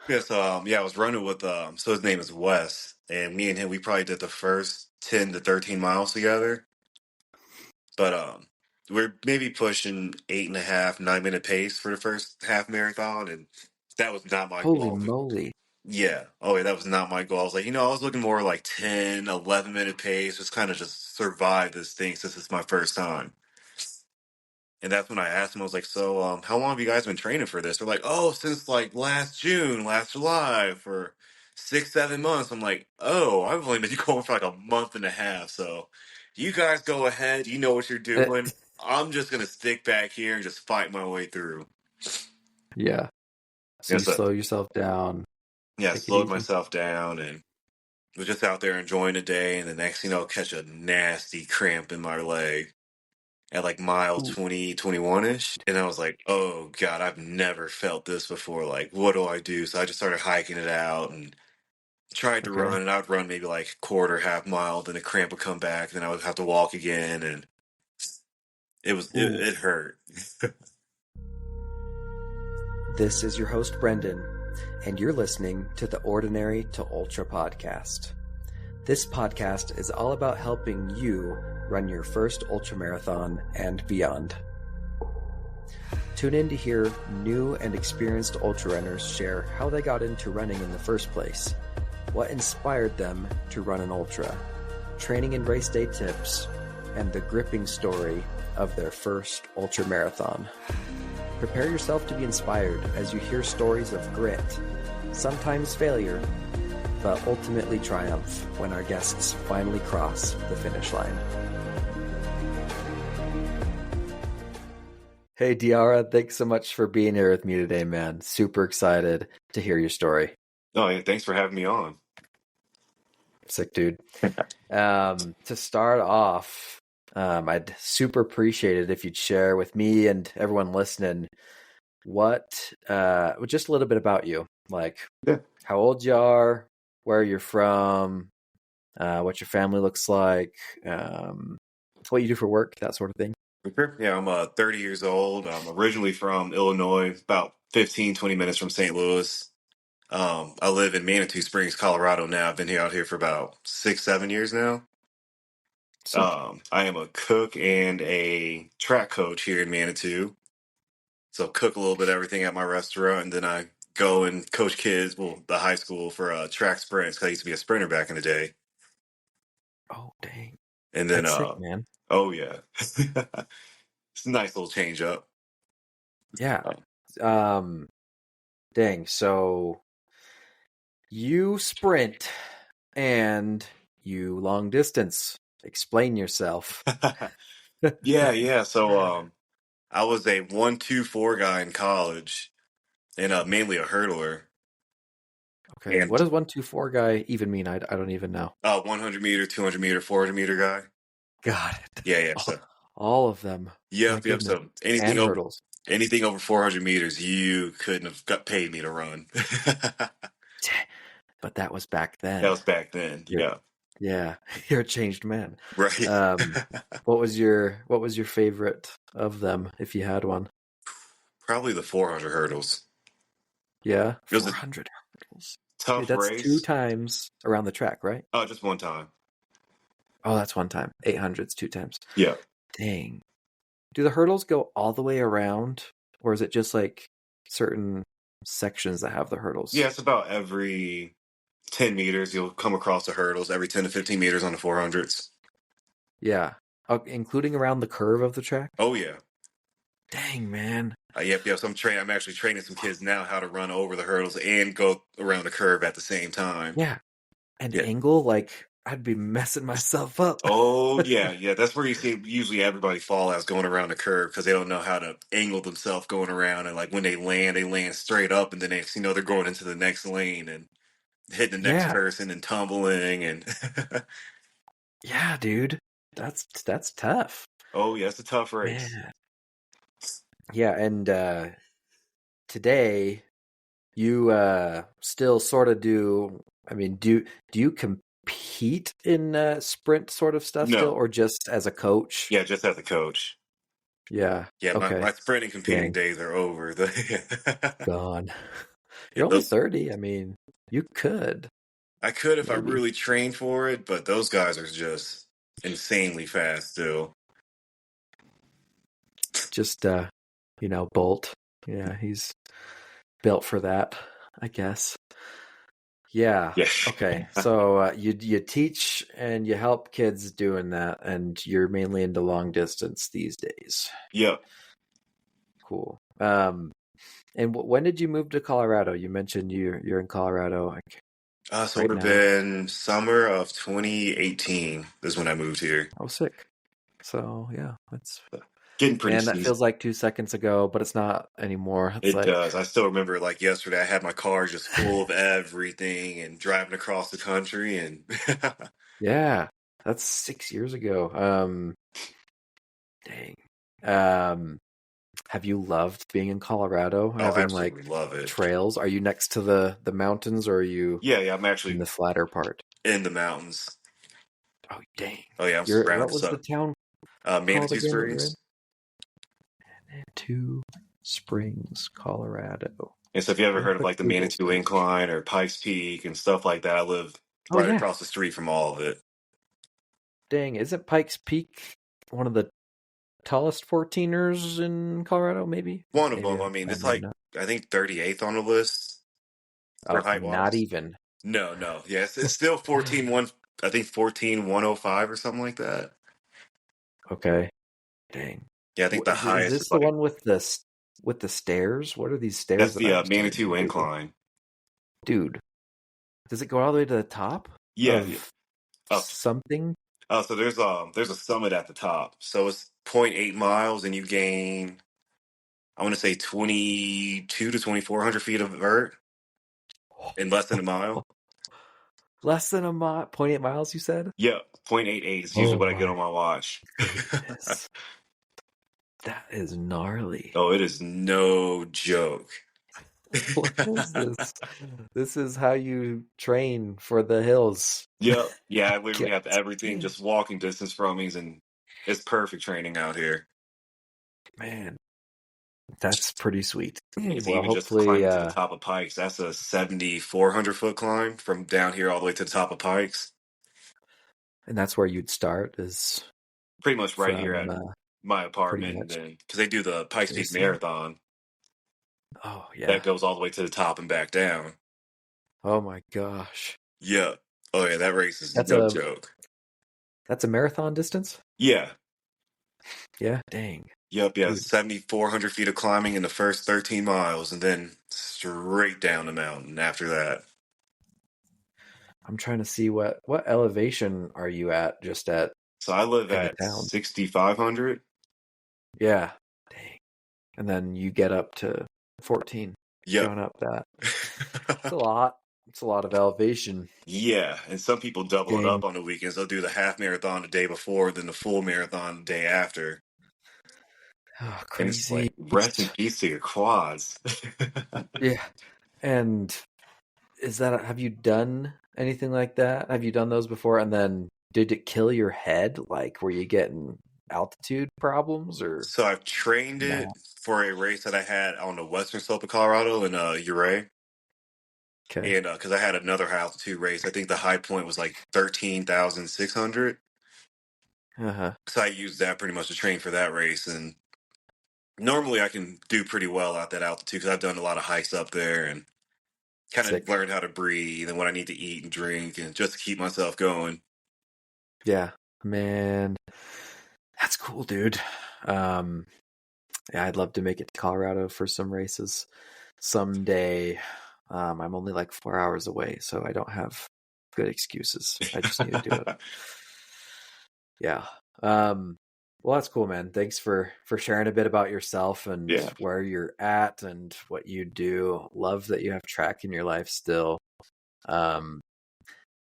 Yeah, so I was running with so his name is Wes, and me and him we probably did the first 10 to 13 miles together. But we're maybe pushing 8.5, 9 minute pace for the first half marathon, and that was not my Holy goal. moly. Yeah. Oh yeah, that was not my goal. I was like, I was looking more like 10, 11 minute pace, just kind of just survive this thing since it's my first time. And that's when I asked him, I was like, so how long have you guys been training for this? They're like, oh, since like last June, last July, for 6, 7 months. I'm like, oh, I've only been going for like a month and a half. So you guys go ahead, you know what you're Uh, doing. I'm just gonna stick back here and just fight my way through. yeah. So Yeah, you so slow yourself down, yeah, I take it slowed easy. myself down and was just out there enjoying the day, and the next thing catch a nasty cramp in my leg at like mile Ooh, 20, 21-ish. And I was like, oh God, I've never felt this before. Like, what do I do? So I just started hiking it out and tried to okay. run, and I would run maybe like quarter, half mile, then the cramp would come back, then I would have to walk again, and Ooh. it hurt. This is your host, Brendan, and you're listening to the Ordinary to Ultra podcast. This podcast is all about helping you run your first ultramarathon and beyond. Tune in to hear new and experienced ultra runners share how they got into running in the first place, what inspired them to run an ultra, training and race day tips, and the gripping story of their first ultramarathon. Prepare yourself to be inspired as you hear stories of grit, sometimes failure, but ultimately triumph when our guests finally cross the finish line. Hey, Diarra, thanks so much for being here with me today, man. Super excited to hear your story. Oh, yeah, thanks for having me on. Sick, dude. To start off, I'd super appreciate it if you'd share with me and everyone listening just a little bit about you, like Yeah. how old you are, where you're from, what your family looks like, what you do for work, that sort of thing. Sure. Yeah, I'm 30 years old. I'm originally from Illinois, about 15, 20 minutes from St. Louis. I live in Manitou Springs, Colorado now. I've been out here for about 6, 7 years now. Sick. I am a cook and a track coach here in Manitou. So cook a little bit of everything at my restaurant, and then I go and coach kids, well, the high school for track sprints. 'Cause I used to be a sprinter back in the day. Oh, dang. And then, That's sick, man. oh yeah, it's a nice little change up. Yeah. Um, Dang. So you sprint and you long distance. Explain yourself. Yeah. So, I was a 1-2-4 guy in college, and mainly a hurdler. Okay. What And does 1-2-4 guy even mean? I don't even know. 100 meter, 200 meter, 400 meter guy. Got it. Yeah. So, All of them. My yep. goodness. So And hurdles. anything over 400 meters, you couldn't have got paid me to run. But that was back That then. was back then. Yeah. Yeah, you're a changed man. Right. What was your favorite of them, if you had one? Probably the 400 hurdles. Yeah, It was a 400 hurdles. Dude, tough that's 2 race. times around the track, right? Oh, just one time. Oh, that's 1 time. 800's 2 times. Yeah. Dang. Do the hurdles go all the way around, or is it just like certain sections that have the hurdles? Yeah, it's about every 10 meters you'll come across the hurdles, every 10 to 15 meters on the 400s. Yeah. Including around the curve of the track? Oh, yeah. Dang, man. Yep. So I'm actually training some kids now how to run over the hurdles and go around the curve at the same time. Yeah. And Yeah. angle, like, I'd be messing myself up. Oh, yeah. That's where you see usually everybody fall as going around the curve because they don't know how to angle themselves going around. And like when they land straight up, and then they're going into the next lane and hitting the next Yeah. person and tumbling and Yeah, dude. That's tough. oh yeah, it's a tough race. Man. Yeah, and today you still sort of do, I mean, do you compete in sprint sort of stuff still, No, or just as a coach? yeah, just as a coach. Yeah. Yeah, Okay. my sprinting competing Dang. days are over. Gone. You're And only those 30. I mean, you could I could if I maybe really trained for it, but those guys are just insanely fast still. just Bolt. Yeah, he's built for that, I guess. Yeah. Yeah. Okay. So you teach and you help kids doing that, and you're mainly into long distance these days. Yep. Cool. And when did you move to Colorado? You mentioned you're in Colorado like So it right would have now. been summer of 2018 is when I moved here. Oh, sick. So yeah, that's Getting pretty man. That seasoned. feels like 2 seconds ago, but it's not anymore. It's It like does. I still remember like yesterday I had my car just full of everything and driving across the country and yeah, that's 6 years ago. Dang. Um, have you loved being in Colorado, oh, having like absolutely love it. trails? Are you next to the mountains, or are you Yeah, I'm in actually the flatter part? in the mountains. Oh, dang. Oh yeah, I'm You're what surrounded. was the So town called Manitou again that you're in? Springs. Manitou Springs, Colorado. And so if you ever Real heard of quick like the Google Manitou search. Incline or Pikes Peak and stuff like that, I live Oh right yeah. across the street from all of it. Dang, isn't Pikes Peak one of the tallest 14ers in Colorado, maybe? One of Maybe them, I I'm mean, it's made like up. I think 38th on the list for Oh, height not wise. even. No, no. Yes, it's still 14-1. I think 14-105 or something like that. Okay. Dang. Yeah, I think the Is highest is this the like one with the stairs? What are these stairs that's that the I'm starting Manitou to Google? Incline. Dude, does it go all the way to the top Yeah, yeah. of Oh, something? so there's a summit at the top. So it's point 0.8 miles and you gain I want to say 22 to 2400 feet of vert in less than a mile. Less than a mile, 0.8 miles, you said? Yeah, 0.88 is usually Oh what I get my on my watch. goodness. That is gnarly. Oh, it is no joke. What is this? This is how you train for the hills. Yep. Yeah, I literally Get- have everything just walking distance from me, and it's perfect training out here. Man, that's pretty sweet. It's Well, even just hopefully, climbing to the top of Pikes. That's a 7,400 foot climb from down here all the way to the top of Pikes. and that's where you'd start is Pretty much right here from at my pretty apartment, and much then because they do the Pikes Peak base camp. Marathon, Oh that yeah. goes all the way to the top and back down. Oh my gosh. Yeah. Oh yeah, that race is That's no a joke. that's a marathon distance? Yeah. Yeah, dang. Yep. Yeah. Dude, 7,400 feet of climbing in the first 13 miles, and then straight down the mountain after that. I'm trying to see what elevation are you at just at So I live in the at town? 6,500. Yeah. Dang. And then you get up to 14 Yep. going up that. It's a lot. It's a lot of elevation Yeah, and some people double it gain. up on the weekends. They'll do the half marathon the day before, then the full marathon the day after. Oh, And it's crazy. like, rest in peace to your quads. Yeah. And have you done anything like that? Have you done those before? And then did it kill your head? Like, were you getting altitude problems or So I've trained not? it for a race that I had on the western slope of Colorado in Uray. Okay. And because I had another high altitude race, I think the high point was like 13,600. Uh-huh. So I used that pretty much to train for that race. And normally I can do pretty well at that altitude because I've done a lot of hikes up there and kind of Sick. learned how to breathe and what I need to eat and drink and just to keep myself going. Yeah. Man, that's cool, dude. Yeah, I'd love to make it to Colorado for some races someday. I'm only like 4 hours away, so I don't have good excuses. I just need to do it. Yeah. Well, that's cool, man. Thanks for sharing a bit about yourself and Yeah. where you're at and what you do. Love that you have track in your life still.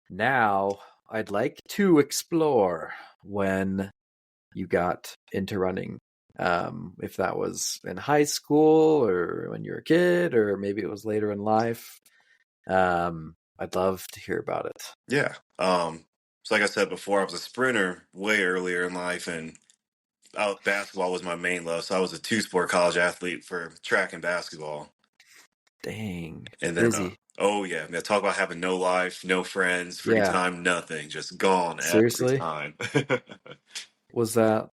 Now I'd like to explore when you got into running. If that was in high school or when you were a kid, or maybe it was later in life. I'd love to hear about it. Yeah. So like I said before, I was a sprinter way earlier in life, and basketball was my main love. So I was a two-sport college athlete for track and basketball. Dang. And then, Busy. oh yeah, man, talk about having no life, no friends, free Yeah. time, nothing, just gone every Seriously? time. Was that,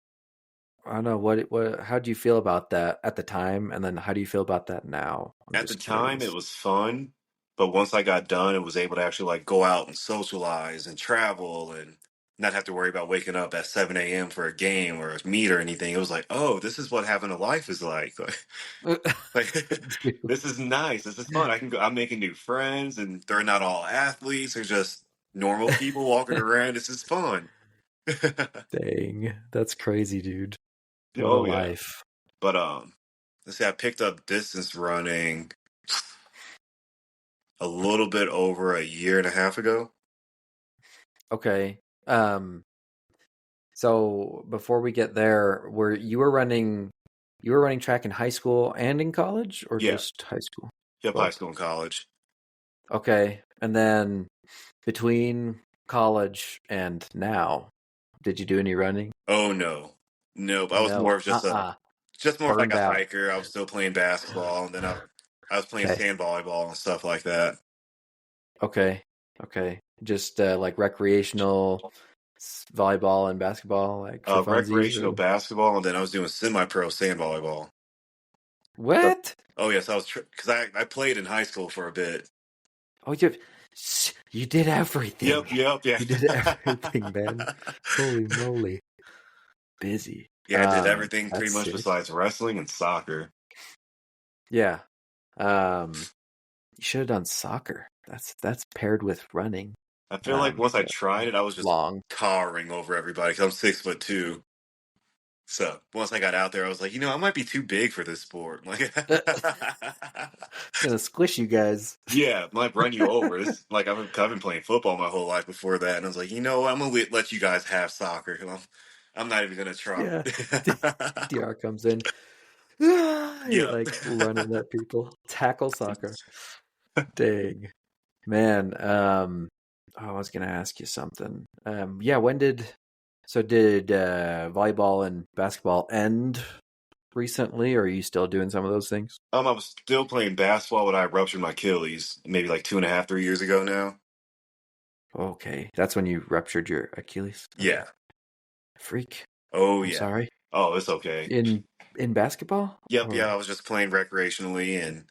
I don't know, how do you feel about that at the time? And then how do you feel about that now? I'm At the just time, it curious. was fun, but once I got done and was able to actually like go out and socialize and travel and not have to worry about waking up at 7 a.m. for a game or a meet or anything, it was like, oh, this is what having a life is like. Like, Dude. this is nice. This is fun. I can go. I'm making new friends, and they're not all athletes. They're just normal people walking around. This is fun. Dang. That's crazy, dude. What a Oh yeah. life. But let's see. I picked up distance running a little bit over a year and a half ago. Okay. So before we get there, you were running track in high school and in college, or Yeah. just high school? Yep. High Both. school and college. Okay. And then between college and now, did you do any running? Oh no, nope. I was No. more of just more of like Burned a out. hiker. I was still playing basketball, and then I was playing Okay. sand volleyball and stuff like that. Okay. Okay. Just like recreational volleyball and basketball, like for funsies, Recreational or basketball, and then I was doing semi-pro sand volleyball. So, what? oh yes, I was because I played in high school for a bit. Oh, you did everything. Yep, yep, yeah. You did everything, man. Holy moly. Busy. Yeah, I did everything pretty That's much sick. besides wrestling and soccer. Yeah. You should have done soccer. That's paired with running. I feel like once I So tried it, I was just long. towering over everybody because I'm 6'2". So once I got out there, I was like, I might be too big for this sport. Like, Gonna squish you guys. yeah, might run you over. This like I've been playing football my whole life before that, and I was like, what? I'm gonna let you guys have soccer. 'Cause I'm not even gonna try. Yeah. DR comes in. You're Yeah. like running at people. Tackle soccer. Dang. Man, I was gonna ask you something. Yeah, did volleyball and basketball end recently, or are you still doing some of those things? I was still playing basketball, but I ruptured my Achilles maybe like 2.5, 3 years ago now. Okay, that's when you ruptured your Achilles. Okay, Yeah. freak. Oh I'm yeah. sorry. Oh, it's okay. In basketball, Yep. Yeah, or I was just playing recreationally and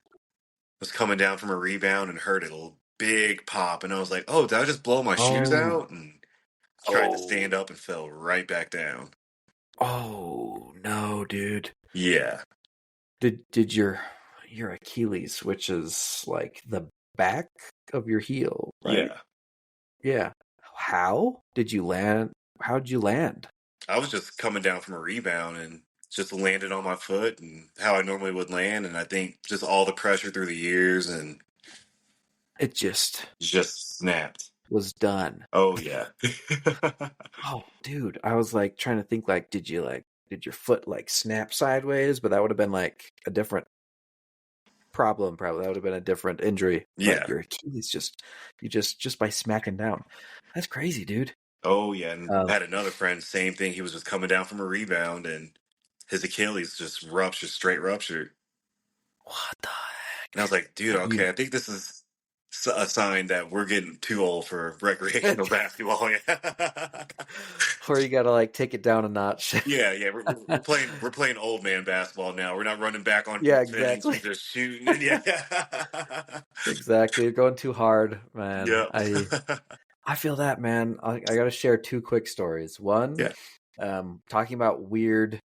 was coming down from a rebound and heard a big pop, and I was like, "Oh, did I just blow my shoes oh out?" And tried to stand oh up and fell right back down. oh no, dude. Yeah. Did your Achilles, which is like the back of your heel, right? Yeah. Yeah. How did you land? How did you land? I was just coming down from a rebound and just landed on my foot and how I normally would land, and I think just all the pressure through the years and It just just snapped. was done. Oh yeah. Oh, dude, I was like trying to think, like, did your foot like snap sideways? But that would have been like a different problem, probably. That would have been a different injury. But Yeah. your Achilles just by smacking down. That's crazy, dude. Oh yeah. And Um, I had another friend, same thing. He was just coming down from a rebound and his Achilles just ruptured, straight ruptured. what the And I was like, dude, heck? okay, I think this is a sign that we're getting too old for recreational basketball. Yeah. Or you gotta like take it down a notch. Yeah, yeah, we're playing old man basketball now. We're not running back on Yeah, defense. We're exactly. just shooting. And yeah, Exactly. You're going too hard, man. yep, I feel that, man. I gotta share two quick stories. One, yeah, talking about weird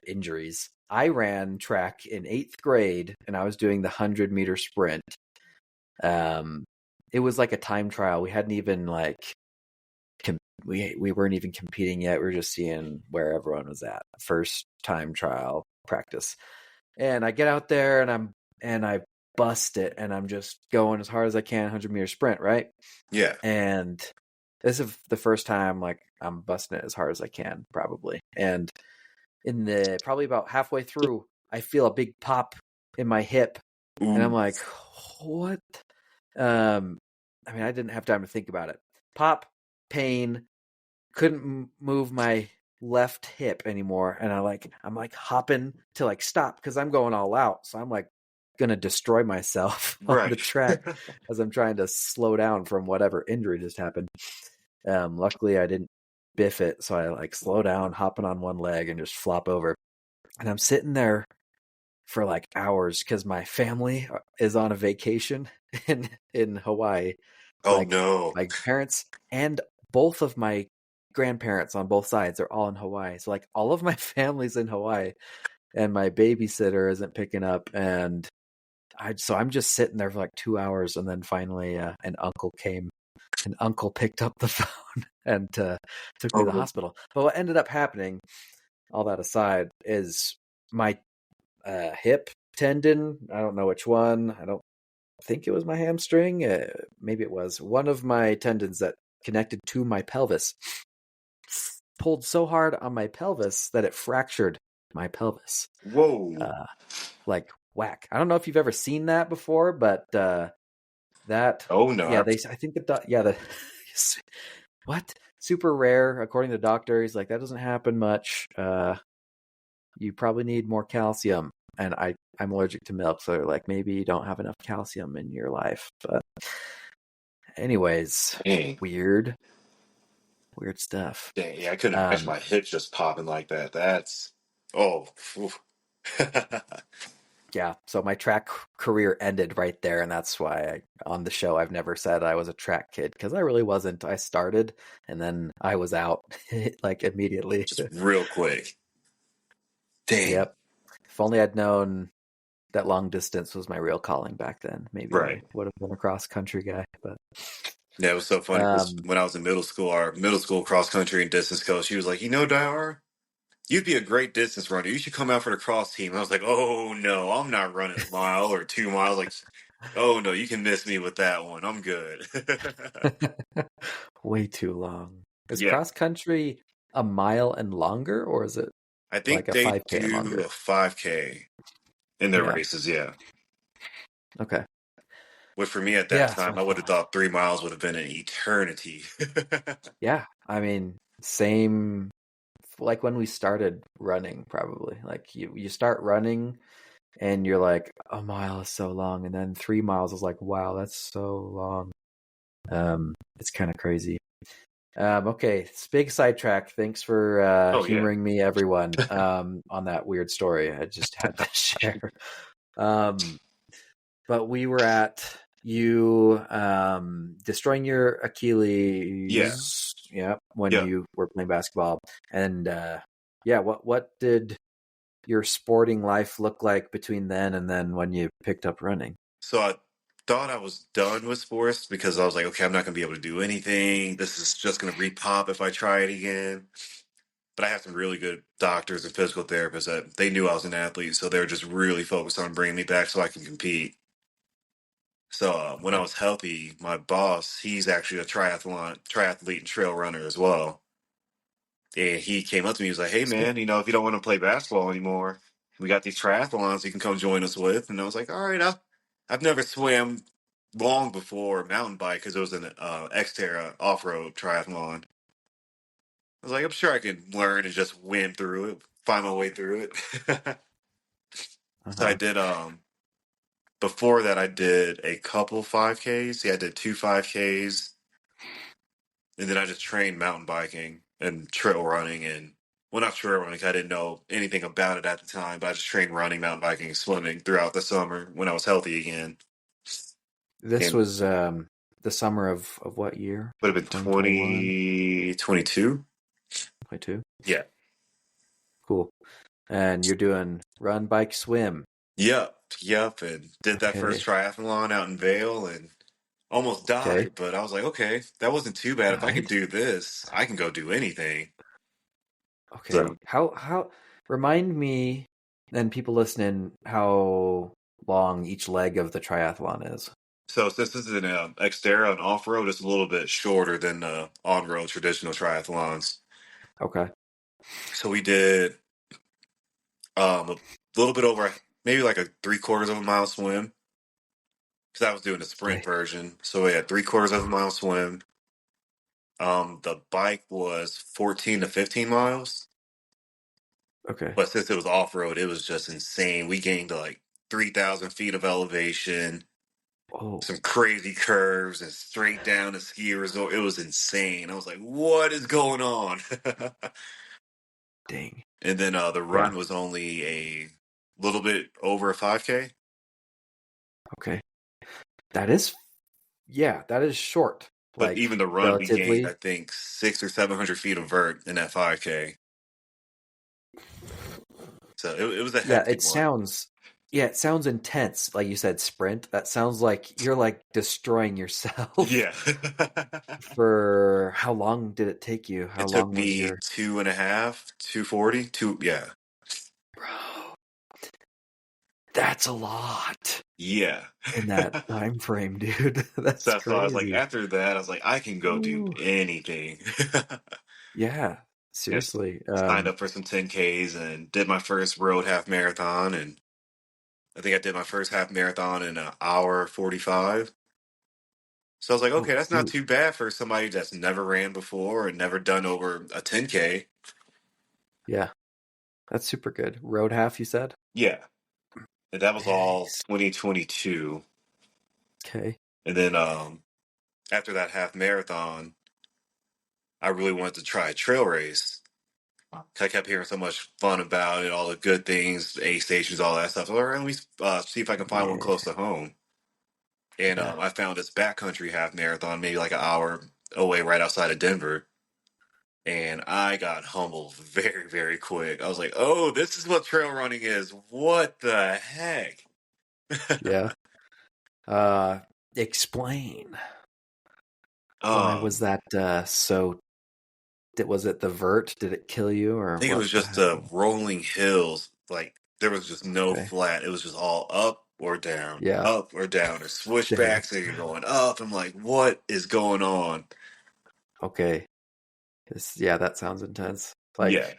injuries. I ran track in 8th grade and I was doing the 100-meter sprint. It was like a time trial. We hadn't even like we weren't even competing yet. We were just seeing where everyone was at. First time trial practice. And I get out there and I bust it and I'm just going as hard as I can, 100-meter sprint, right? yeah. And this is the first time like I'm busting it as hard as I can, probably. And in the probably about halfway through, I feel a big pop in my hip, and I'm Ooh, like, "What?" I mean, I didn't have time to think about it. Pop, pain, couldn't move my left hip anymore, and I'm like hopping to like stop because I'm going all out. So I'm like going to destroy myself on the Right. track as I'm trying to slow down from whatever injury just happened. Luckily, I didn't biff it, so I like slow down, hopping on one leg, and just flop over. And I'm sitting there for like hours because my family is on a vacation in Hawaii. Oh Like no. my parents and both of my grandparents on both sides are all in Hawaii. So like all of my family's in Hawaii, and my babysitter isn't picking up, and I'm just sitting there for like 2 hours, and then finally an uncle came. An uncle picked up the phone and took me to the Oh, hospital. But what ended up happening, all that aside, is my hip tendon. I don't know which one. I don't think it was my hamstring. Maybe it was one of my tendons that connected to my pelvis. Pulled so hard on my pelvis that it fractured my pelvis. whoa. Like whack. I don't know if you've ever seen that before, but that Oh no. yeah, I think the what? Super rare, according to the doctor. He's like, that doesn't happen much. You probably need more calcium. And I'm allergic to milk, so they're like, maybe you don't have enough calcium in your life. But anyways, Dang. weird stuff. Dang. Yeah, I couldn't imagine my hips just popping like that. That's oh. Oof. Yeah, so my track career ended right there, and that's why on the show I've never said I was a track kid, because I really wasn't. I started and then I was out like immediately. Just real quick. Dang. Yep. If only I'd known that long distance was my real calling back then, maybe I Right. would have been a cross country guy. But Yeah, it was so funny because when I was in middle school, our middle school cross country and distance coach, she was like, Diarra, you'd be a great distance runner. You should come out for the cross team. And I was like, oh no, I'm not running a mile or 2 miles. Like, oh no, you can miss me with that one. I'm good. way too long. Is Yeah, cross country a mile and longer, or is it I like think a they 5K and do longer? a 5K in their Yeah. races. Yeah. Okay. Which for me at that Yeah, that's what time, I I would have thought. thought 3 miles would have been an eternity. Yeah, I mean, same like when we started running, probably. Like you start running and you're like, a mile is so long, and then 3 miles is like, wow, that's so long. It's kind of crazy. Okay, it's big sidetrack. Thanks for Oh yeah. humoring me, everyone, on that weird story. I just had to share. Um, but we were at you destroying your Yeah. Achilles, yeah, when Yeah. you were playing basketball. And yeah, what did your sporting life look like between then and then when you picked up running? So I thought I was done with sports because I was like, okay, I'm not going to be able to do anything. This is just going to repop if I try it again. But I had some really good doctors and physical therapists that they knew I was an athlete, so they were just really focused on bringing me back so I can compete. So when I Okay. was healthy, my boss, he's actually a triathlete and trail runner as well. And he came up to me, he was like, hey Sweet. man, if you don't want to play basketball anymore, we got these triathlons you can come join us with. And I was like, all right, I've never swam long before mountain bike because it was an Xterra off-road triathlon. I was like, I'm sure I can learn and just win through it, find my way through it. So I Uh-huh. did before that I did a couple 5Ks. Yeah, I did two 5Ks. And then I just trained mountain biking and trail running and well not trail running 'cause I didn't know anything about it at the time, but I just trained running, mountain biking, and swimming throughout the summer when I was healthy again. This And was the summer of what year? would have been 2021, 2022. 22. Yeah. Cool. And you're doing run, bike, swim. Yep. Yep. And did that first Okay. triathlon out in Vail and almost Okay. died, but I was like, okay, that wasn't too bad. All If I can right. do this, I can go do anything. Okay. So, How remind me and people listening how long each leg of the triathlon is. so since this is an Xterra and off road, it's a little bit shorter than on road traditional triathlons. Okay. So we did a little bit over, maybe like a 3/4 of a mile swim because I was doing the sprint Okay. version. So we had 3/4 of a mile swim. The bike was 14 to 15 miles. Okay. But since it was off road, it was just insane. We gained like 3,000 feet of elevation, Oh, some crazy curves, and straight down the ski resort. It was insane. I was like, what is going on? dang. And then the Yeah. run was only a little bit over a 5K. Okay. That is, yeah, that is short. But Like even the run, we gained, relatively. I think, 600 or 700 feet of vert in that 5K. So it was a Yeah, hefty one. it sounds intense. Like you said, sprint. That sounds like you're like destroying yourself. Yeah. For how long did it take you? How It took long was me your 2.5, 240, yeah. bro? That's a lot Yeah. in that time frame, dude. That's So I was like, crazy. after that, I was like, I can go do Ooh. anything. Yeah, Yes. seriously. Signed up for some 10Ks and did my first road half marathon. And I think I did my first half marathon in an hour 45. So I was like, Oh, okay, that's not dude. too bad for somebody that's never ran before and never done over a 10K. Yeah, that's super good. Road half, you said? Yeah. And that was all Nice. 2022. Okay. And then after that half marathon, I really wanted to try a trail race. I kept hearing so much fun about it, all the good things, aid stations, all that stuff. So, all right, let me see if I can find one Yeah. close to home. And Yeah. I found this backcountry half marathon, maybe like an hour away, right outside of Denver. And I got humbled very, very quick. I was like, "Oh, this is what trail running is. What the heck?" Yeah. Uh, explain. Why was I that so was it the vert? Did it kill you or think it was what just the happened? rolling hills. Like there was just no Okay. flat. It was just all Yeah. up or down, or Dang. switchbacks. And you're going up. I'm like, what is going on? Okay. Yeah, that sounds intense. Yeah, Like,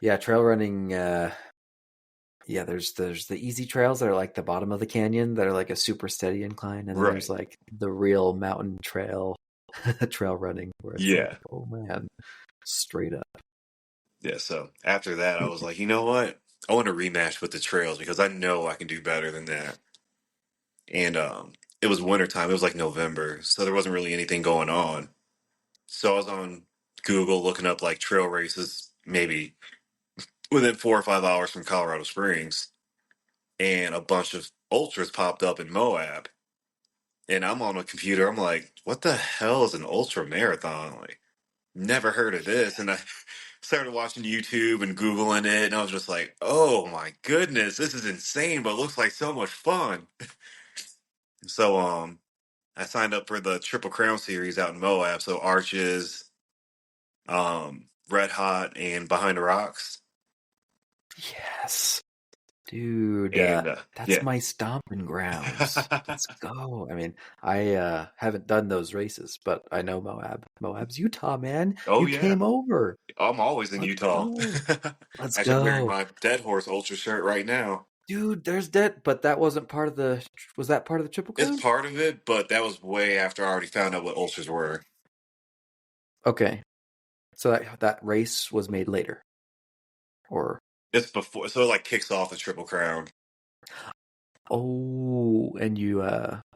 yeah, trail running, yeah, there's the easy trails that are like the bottom of the canyon that are like a super steady incline, and then there's right. like the real mountain trail trail running where it's like, Yeah, oh man, straight up. yeah. So after that, I was like, you know what? I want to rematch with the trails because I know I can do better than that. And it was wintertime. It was like November, so there wasn't really anything going on. So I was on Google looking up like trail races, maybe within 4 or 5 hours from Colorado Springs, and a bunch of ultras popped up in Moab. And I'm on a computer. I'm like, what the hell is an ultra marathon? Like, never heard of this. And I started watching YouTube and Googling it, and I was just like, oh my goodness, this is insane, but it looks like so much fun. So I signed up for the Triple Crown series out in Moab. So Arches, Red Hot, and Behind the Rocks. Yes, dude, And that's yeah. my stomping grounds. Let's go. I mean, I haven't done those races, but I know Moab. Moab's Utah, man. Oh You yeah. came over. I'm always in Let's Utah. go. Let's Actually, I'm wearing go. my Dead Horse Ultra shirt right now. Dude, there's that, but that wasn't part of the. Was that part of the Triple It's Crown? part of it, but that was way after I already found out what ultras were. Okay, so that race was made later, or It's before, so it like kicks off the Triple Crown. oh, and you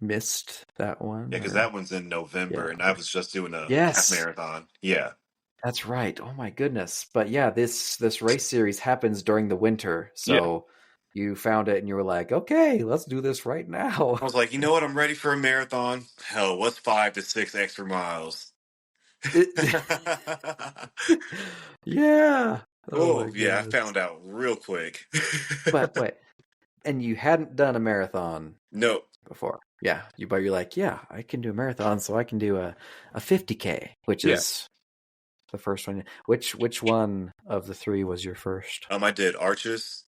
missed that Yeah, one, because or that one's in yeah, November, and I okay, was just doing a half yes, marathon. Yeah, that's right. Oh my goodness, but yeah, this race series happens during the winter, yeah. so you found it and you were like, okay, let's do this right now. I was like, you know what? I'm ready for a marathon. Hell, what's 5 to 6 extra miles? It- yeah. Oh my Oh yeah, I goodness. found out real quick. But wait, and you hadn't done a marathon Nope. before. Yeah, but you're like, yeah, I can do a marathon, so I can do a 50K, which Yeah. is the first one. Which one of the three was your first? I did Arches.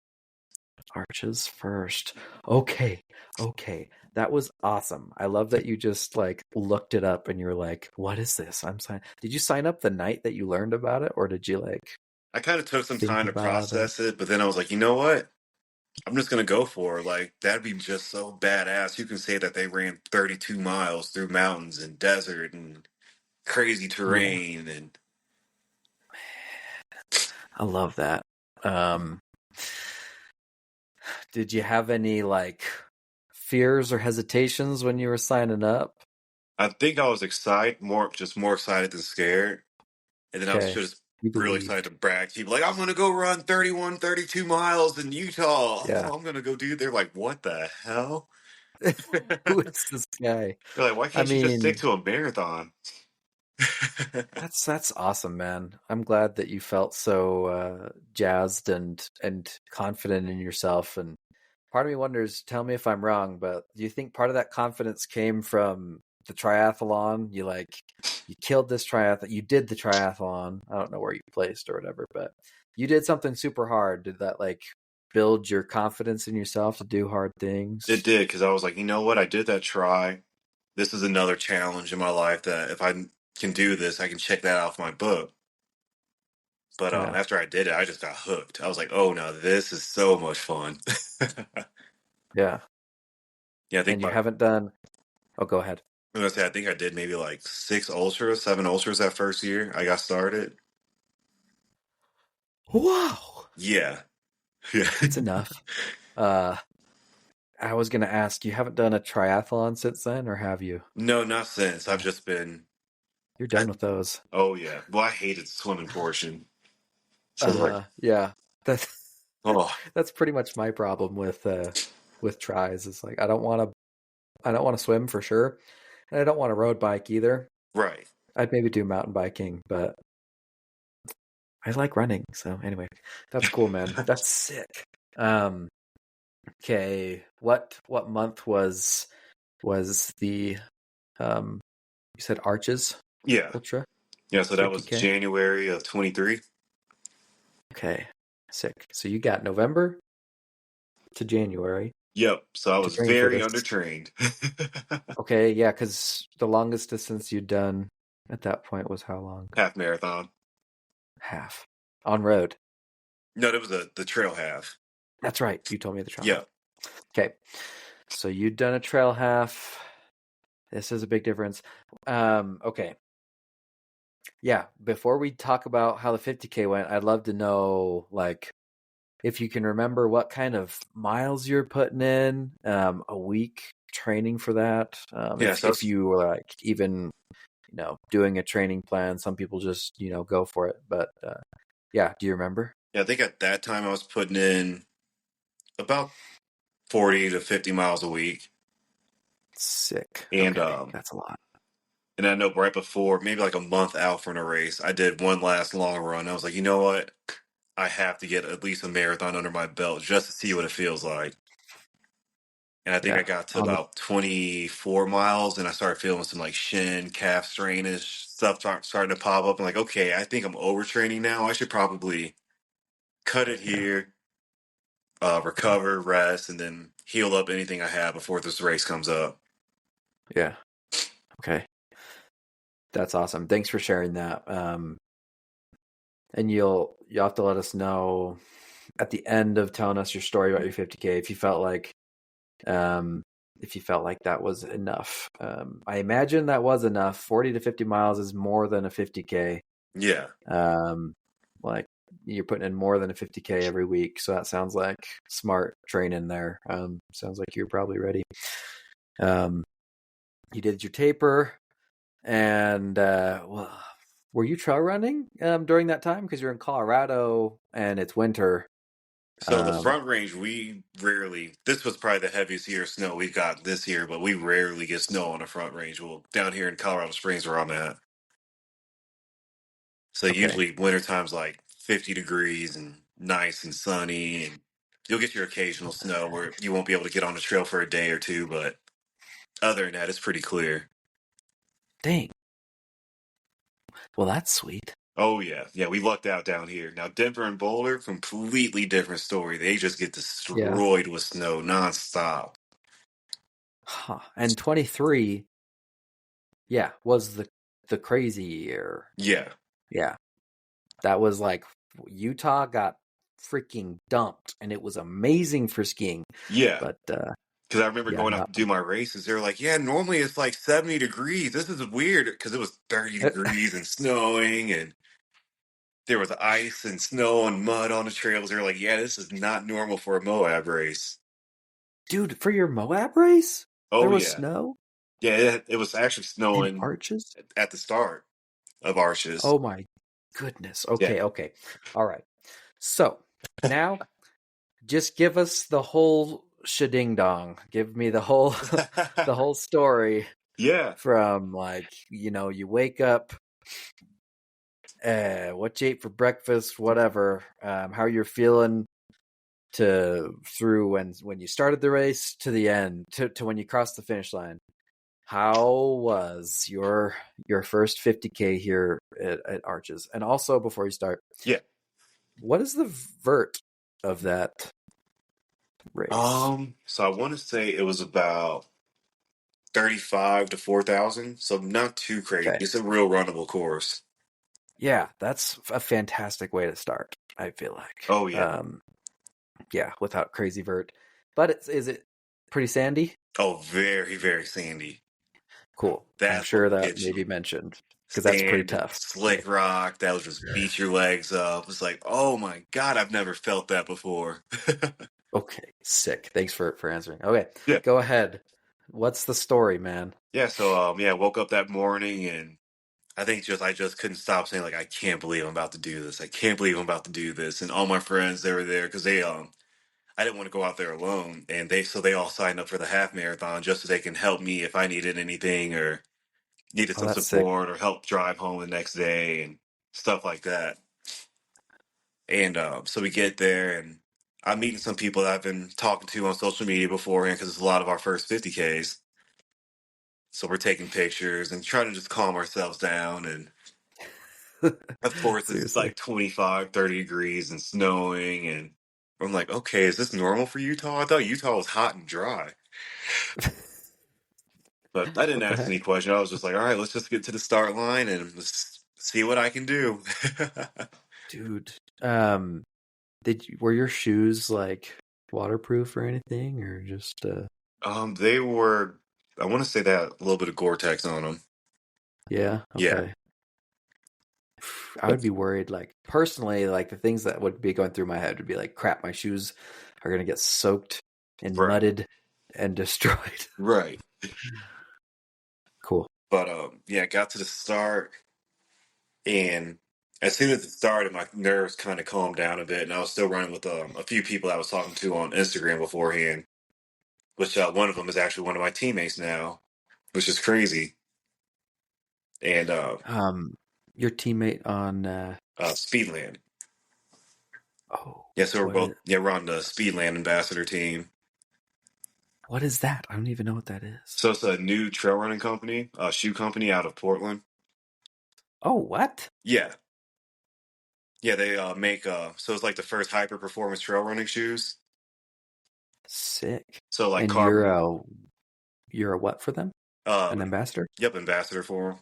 Arches first. Okay, okay, that was awesome. I love that you just like looked it up and you're like, what is this? I'm sign. Did you sign up the night that you learned about it, or did you like I kind of took some think time to about it? process it, but then I was like, you know what? I'm just gonna go for it. Like that'd be just so badass. You can say that they ran 32 miles through mountains and desert and crazy Yeah, terrain, and I love that. Um, did you have any like fears or hesitations when you were signing up? I think I was excited, more excited than scared. And then I was Okay, just you real excited believed. to brag. People like, I'm gonna go run 31, 32 miles in Utah. Yeah. Oh, I'm gonna go do. They're like, what the hell? Who is this guy? They're like, why I can't you just stick mean, to a marathon? that's awesome, man. I'm glad that you felt so jazzed and confident in yourself. And part of me wonders, tell me if I'm wrong, but do you think part of that confidence came from the triathlon? You killed this triathlon, you did the triathlon. I don't know where you placed or whatever, but you did something super hard. Did that like build your confidence in yourself to do hard It things? did, because I was like, you know what? I did that try. This is another challenge in my life that if I can do this, I can check that off my book. But Yeah, after I did it, I just got hooked. I was like, oh no, this is so much fun. yeah. Yeah, I think And you my haven't done. Oh, go ahead. I was gonna say I think I did maybe like 6 ultras, 7 ultras that first year I got started. Wow, Yeah. Yeah. that's enough. Uh, I was gonna ask, you haven't done a triathlon since then, or have you? No, not since. I've Oh, just been you're done with those. oh yeah. Well, I hated the swimming portion. So like Yeah. That's oh that's pretty much my problem with tries. It's like I don't want to swim for sure, and I don't want to road bike either. right. I'd maybe do mountain biking, but I like running. So anyway, that's cool, man. That's sick. Um, okay, what month was the you said Arches Yeah. Ultra Yeah, so that was 50K? January of 23. Okay, sick. So you got November to January Yep. So I to was train for very this. undertrained. Okay, yeah, because the longest distance you'd done at that point was how long? Half marathon. Half on road. No, that was the trail half. That's right. You told me the trail half. Yep. Okay, so you'd done a trail half. This is a big difference. Okay. Yeah, before we talk about how the 50K went, I'd love to know like if you can remember what kind of miles you're putting in a week training for that. Yeah, so If you were like even doing a training plan, some people just go for it. But yeah, do you remember? yeah, I think at that time I was putting in about 40 to 50 miles a week. Sick. And Okay, that's a lot. and I know right before, maybe like a month out from the race, I did one last long run. I was like, you know what? I have to get at least a marathon under my belt just to see what it feels like. And I think I Yeah, got to on the about 24 miles and I started feeling some like shin, calf strainish stuff starting to pop up. I'm like, okay, I think I'm overtraining now. I should probably cut it yeah, here, recover, rest, and then heal up anything I have before this race comes up. yeah. Okay, that's awesome. Thanks for sharing that. And you'll have to let us know at the end of telling us your story about your 50K um, if you felt like that was enough. I imagine that was enough. 40 to 50 miles is more than a 50K. Yeah. Like you're putting in more than a 50K every week. So that sounds like smart training there. Sounds like you're probably ready. You did your taper and, well, were you trail running, during that time? Cause you're in Colorado and it's winter. So the front range, we rarely. This was probably the heaviest year of snow we got this year, but we rarely get snow on the front range. Well, down here in Colorado Springs, where I'm at, so Okay. usually wintertime's like 50 degrees and nice and sunny, and you'll get your occasional snow where you won't be able to get on the trail for a day or two, but other than that, it's pretty clear. Dang. Well, that's sweet. Oh yeah, yeah, we lucked out down here. Now Denver and Boulder, completely different story. They just get Yeah. destroyed with snow nonstop. Huh. And 23, yeah, was the crazy year. Yeah, Yeah. That was like Utah got freaking dumped and it was amazing for skiing. yeah. But Because I remember yeah, going out not to do my races. They were like, yeah, normally it's like 70 degrees. This is weird because it was 30 degrees and snowing and there was ice and snow and mud on the trails. They were like, yeah, this is not normal for a Moab race. Dude, for your Moab race? Oh There was yeah, snow yeah. It was actually in snowing Arches? at the start of Arches. Oh my goodness. Yeah. Okay, okay. All right. So now just give us the whole shading dong. Give me the whole the whole story Yeah. from like, you wake up, what you ate for breakfast, whatever, how you're feeling to through when you started the race to the end to when you crossed the finish line. How was your first 50K here at Arches? And also before you start, Yeah. what is the vert of that race? So I want to say it was about 35 to 4,000. So not too crazy. Okay. It's a real runnable course. Yeah, that's a fantastic way to start, I feel like. Oh yeah. Yeah, without crazy vert. But is it pretty sandy? Oh, very, very sandy. Cool. I'm That's what sure that gets may you. be mentioned because that's pretty Sand, tough. slick rock, that would just beat your legs up. It's like, oh my God, I've never felt that before. Okay, sick. Thanks for answering. Okay, Yeah. go ahead. What's the story, man? Yeah. So yeah, I woke up that morning and I just couldn't stop saying like I can't believe I'm about to do this. I can't believe I'm about to do this. And all my friends they were there because they I didn't want to go out there alone, and they all signed up for the half marathon just so they can help me if I needed anything or needed Oh, some that's sick. support or help drive home the next day and stuff like that. And so we get there, and I'm meeting some people that I've been talking to on social media beforehand because it's a lot of our first 50Ks. So we're taking pictures and trying to just calm ourselves down. And of course, it's Seriously. like 25, 30 degrees and snowing. And I'm like, okay, is this normal for Utah? I thought Utah was hot and dry. But I didn't What the ask any heck? questions. I was just like, all right, let's just get to the start line and let's see what I can do. Dude, were your shoes like waterproof or anything or just They were, I want to say that a little bit of Gore-Tex on them. yeah, Yeah. okay. I would be worried, like personally, like the things that would be going through my head would be like, crap, my shoes are gonna get soaked and Right. mudded and destroyed. Right. Cool. But yeah, got to the start, and as soon as it started, my nerves kind of calmed down a bit, and I was still running with a few people I was talking to on Instagram beforehand, which one of them is actually one of my teammates now, which is crazy. And Your teammate on Speedland. oh, Yeah, so we're what both is we're on the Speedland ambassador team. what is that? I don't even know what that is. So it's a new trail running company, a shoe company out of Portland. Oh, what? Yeah, yeah, they make so it's like the first hyper performance trail running shoes. Sick. So like And carbon. you're a what for them? Uh, An ambassador? yep, ambassador for 'em.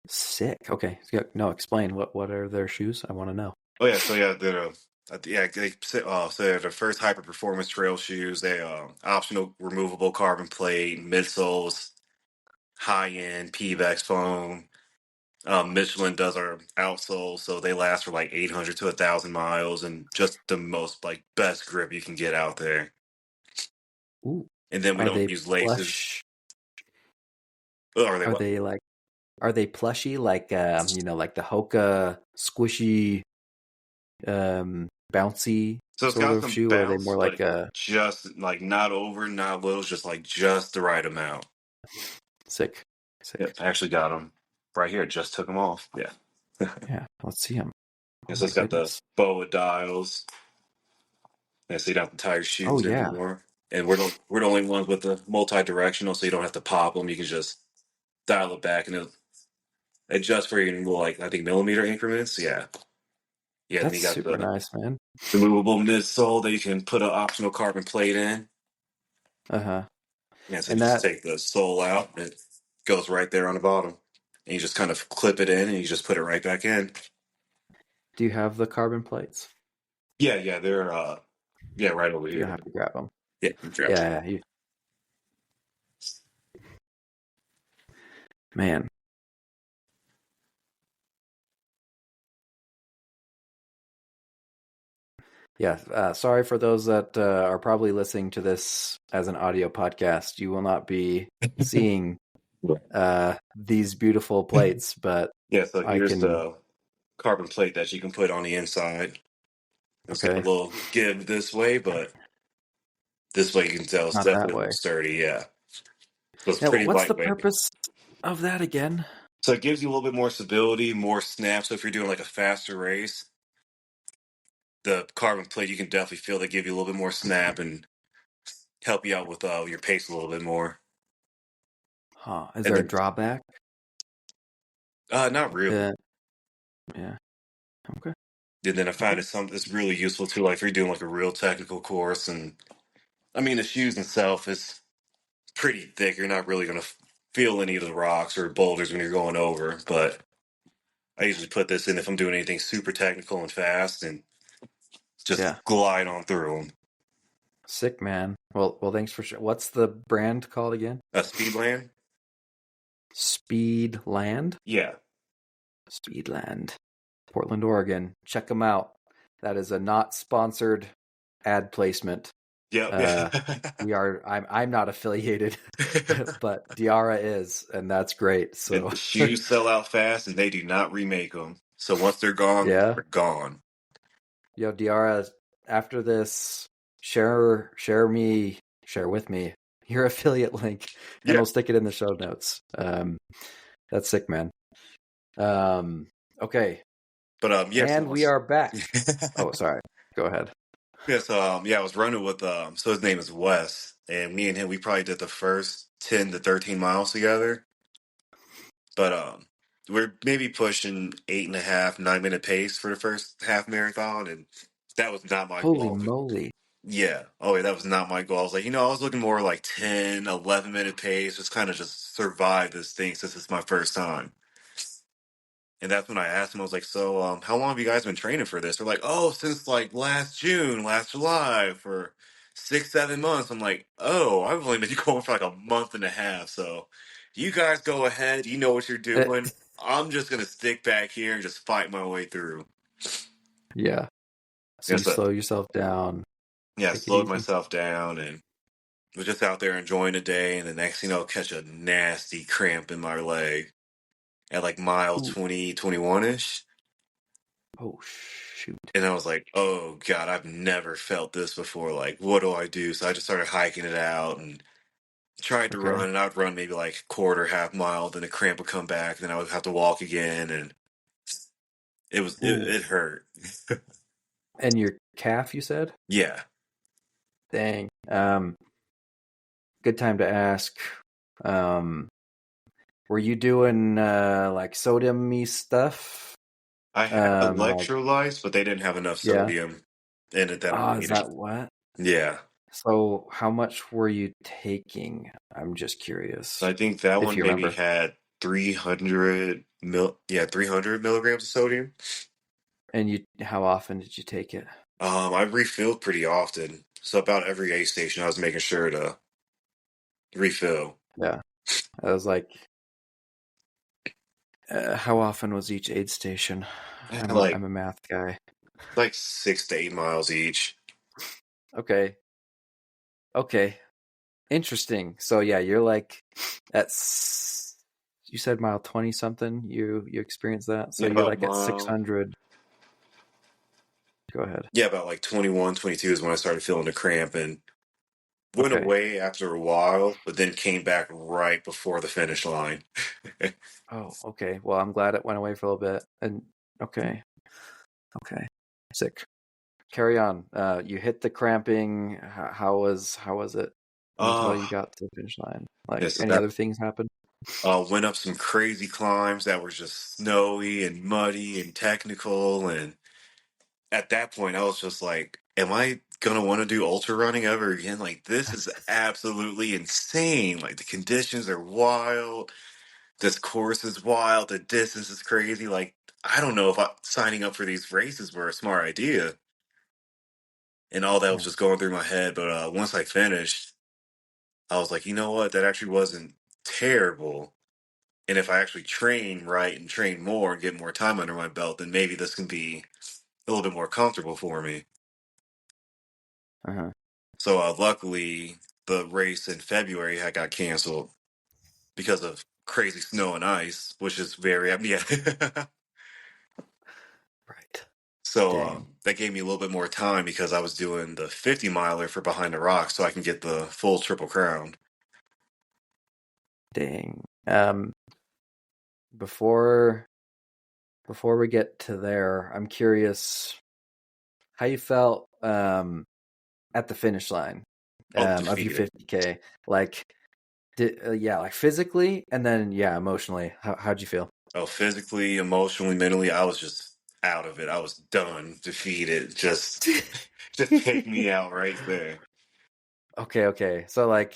Sick. Okay. Yeah, no, explain what are their shoes? I want to know. Oh yeah, so yeah, yeah so they're the first hyper performance trail shoes. They optional removable carbon plate, midsoles, high end PVEX foam. Michelin does our outsoles, so they last for like 800 to 1,000 miles, and just the most like best grip you can get out there. Ooh. And then we Are don't they use laces. plush? Oh, are they Are what? they like are they plushy like like the Hoka squishy bouncy So it's sort got of some shoe or are they bounce, more like but a just like not over, not little, just like just the right amount. sick? Yep, Sick. I actually got them right here. Just took them off. Yeah. Yeah, let's see them. Yeah, Oh so my it's got the goodness. boa dials. Yeah, so you don't have to tie your Oh shoes yeah. anymore. And we're the only ones with the multi-directional, so you don't have to pop them. You can just dial it back and it'll adjust for you in little, like I think millimeter increments. Yeah, yeah. And That's you got super the nice, man. removable midsole that you can put an optional carbon plate in. Uh-huh. Yeah, so you And just that take the sole out, and it goes right there on the bottom, and you just kind of clip it in, and you just put it right back in. do you have the carbon plates? Yeah, yeah, they're yeah, right over You don't here. have to grab them. Yeah, you grab it. Yeah, man. Yeah. Sorry for those that are probably listening to this as an audio podcast. You will not be seeing Right. these beautiful plates, but Yeah, so I here's can. the carbon plate that you can put on the inside. It's got a Okay, little give this way, but this way you can tell it's not that definitely a way. little sturdy, yeah. So it's Now, pretty what's the lightweight. purpose of that again? So it gives you a little bit more stability, more snap. So if you're doing like a faster race, the carbon plate you can definitely feel they give you a little bit more snap and help you out with your pace a little bit more. Huh? Is And there a then drawback? not really. Uh, yeah. Okay. And then I find Okay. it's something that's really useful too, like if you're doing like a real technical course. And I mean the shoes itself is pretty thick. You're not really gonna feel any of the rocks or boulders when you're going over, but I usually put this in if I'm doing anything super technical and fast and just Yeah. glide on through them. Sick, man. Well. Thanks for sure. What's the brand called again? Speedland? Speedland. Yeah. Speedland. Portland, Oregon. Check them out. That is a not sponsored ad placement. Yep. We are. I'm not affiliated, but Diarra is, and that's great. And So the shoes sell out fast and they do not remake them. So once they're gone, yeah, they're gone. yo, Diarra. After this, share with me your affiliate link, and Yeah. we'll stick it in the show notes. That's sick, man. Okay, But yeah, so and we are back. I Oh, sorry. Go ahead. yeah, so I was running with so his name is Wes, and me and him we probably did the first 10 to 13 miles together. But we're maybe pushing 8.5, 9 minute pace for the first half marathon, and that was not my Holy goal. moly! Yeah. Oh, yeah, that was not my goal. I was like, I was looking more like 10, 11 minute pace, just kind of just survive this thing since it's my first time. And that's when I asked him, I was like, so how long have you guys been training for this? They're like, oh, since like last June, last July, for 6, 7 months. I'm like, oh, I've only been going for like a month and a half. So you guys go ahead. You know what you're Uh, doing. I'm just going to stick back here and just fight my way through. yeah. So Yeah, you so, slow yourself down, yeah, I take it slowed easy. myself down and was just out there enjoying the day. And the next thing I'll catch a nasty cramp in my leg at like mile Ooh. 20, 21 ish. Oh shoot. And I was like, oh God, I've never felt this before. Like, what do I do? So I just started hiking it out and tried to Okay. run. And I'd run maybe like quarter, half mile. Then the cramp would come back. Then I would have to walk again. And Ooh. it hurt. And your calf, you said? Yeah. Dang. Good time to ask. Um, were you doing like sodium-y stuff? I had Like electrolytes, but they didn't have enough yeah. sodium in it that I Ah, is needed. that what? Yeah. So how much were you taking? I'm just So curious I think that if one you maybe remember. had 300 milligrams of sodium. And how often did you take it? I refilled pretty often. So about every aid station, I was making sure to refill. Yeah. I was like, how often was each aid station? Yeah, I'm a math guy. like 6 to 8 miles each. Okay. Okay. Interesting. So yeah, you're like you said mile 20 something. You experienced that. So Yeah, you're about like at mile. 600. Go ahead. Yeah, about like 21, 22 is when I started feeling the cramp and went Okay. away after a while, but then came back right before the finish line. Oh, okay. Well, I'm glad it went away for a little bit. And okay. Okay. Sick. Carry on. You hit the cramping. How was it until you uh, got to the finish line? Like yes, any that other things happen? went up some crazy climbs that were just snowy and muddy and technical. And at that point, I was just like, am I gonna want to do ultra running ever again? Like, this is absolutely insane. Like, the conditions are wild. This course is wild. The distance is crazy. Like, I don't know if signing up for these races were a smart idea. And all that was Yeah. just going through my head. But once I finished, I was like, you know what? That actually wasn't terrible. And if I actually train right and train more and get more time under my belt, then maybe this can be a little bit more comfortable for me. Uh-huh. So luckily, the race in February had got canceled because of crazy snow and ice, which is very yeah. Right. So Dang. that gave me a little bit more time because I was doing the 50 miler for Behind the Rock, so I can get the full Triple Crown. Dang. Before we get to there, I'm curious how you felt at the finish line Oh, of your defeated. 50K. Like, like physically, and then emotionally. How'd you feel? Oh, physically, emotionally, mentally, I was just out of it. I was done, defeated. Just take me out right there. Okay. So like,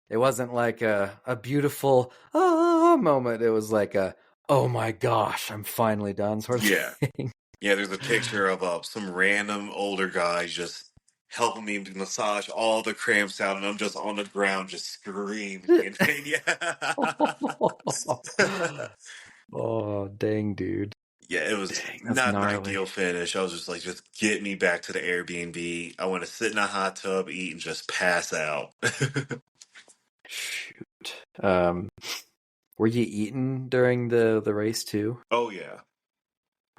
it wasn't like a beautiful moment. It was like a oh my gosh, I'm finally done sort of Yeah. thing. Yeah, there's a picture of some random older guy just helping me massage all the cramps out, and I'm just on the ground just screaming. And yeah. Oh, dang, dude. Yeah, it was Dang, that's not an gnarly. ideal finish. I was just like, just get me back to the Airbnb. I want to sit in a hot tub, eat, and just pass out. Shoot. Were you eating during the race too? Oh yeah.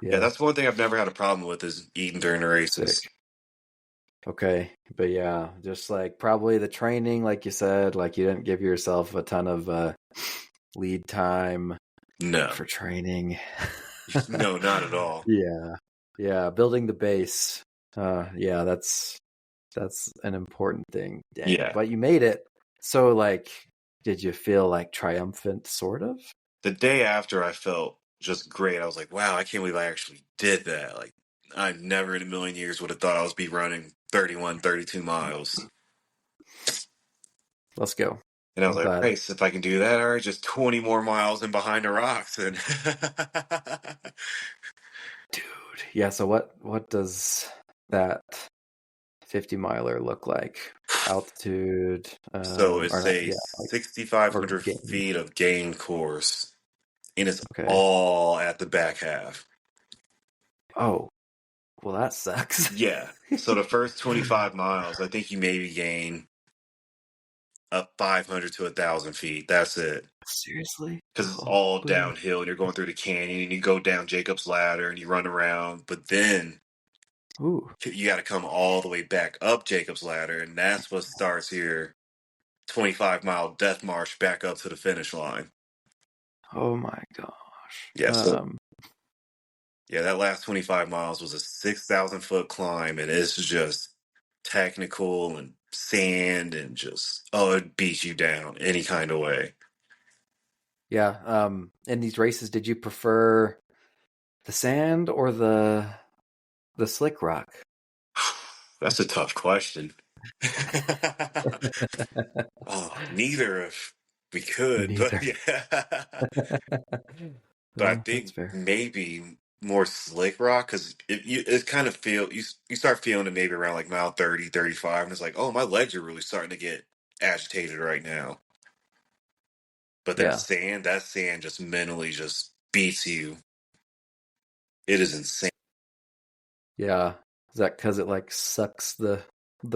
Yeah, Yeah, that's one thing I've never had a problem with is eating during the races. sick. Okay, but yeah, just like probably the training, like you said, like you didn't give yourself a ton of lead time No. for training. No, not at all. Yeah, yeah, building the base. Yeah, that's an important thing. Dang, Yeah. but you made it. So like, did you feel like triumphant, sort of? The day after I felt just great. I was like, wow, I can't believe I actually did that. Like I never in a million years would have thought I was be running 31, 32 miles. Let's go. And I was I'm like, glad. right, so if I can do that, all right, just 20 more miles and Behind the Rocks. And Dude, yeah, so what does that 50 miler look like? Altitude, so or it's not, a yeah, like, or 6,500 gain. feet of gain course, and it's Okay. all at the back half. Oh, well, that sucks. Yeah. So the first 25 miles, I think you maybe gain up 500 to 1,000 feet. That's it. Seriously? Because it's all Holy. downhill, and you're going through the canyon, and you go down Jacob's Ladder, and you run around. But then Ooh. you got to come all the way back up Jacob's Ladder, and that's what starts your 25-mile death march back up to the finish line. Oh my gosh. Yeah, so yeah, that last 25 miles was a 6,000-foot climb, and it's just technical and sand and just, oh, it beats you down any kind of way. Yeah, in these races, did you prefer the sand or the slick rock? That's a tough question. Oh, neither if we could, but Neither. yeah. But I That's think fair. maybe more slick rock because it kind of you start feeling it maybe around like mile 30, 35, and it's like, oh, my legs are really starting to get agitated right now. But Yeah. that sand just mentally just beats you. It is insane. Yeah. Is that because it like sucks the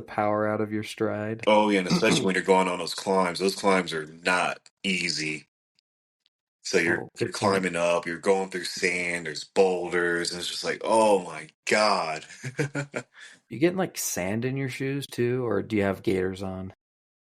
power out of your stride? Oh yeah, and especially when you're going on those climbs are not easy. So Oh, you're good point. climbing up, you're going through sand, there's boulders, and it's just like, oh my God. You getting like sand in your shoes too, or do you have gaiters on?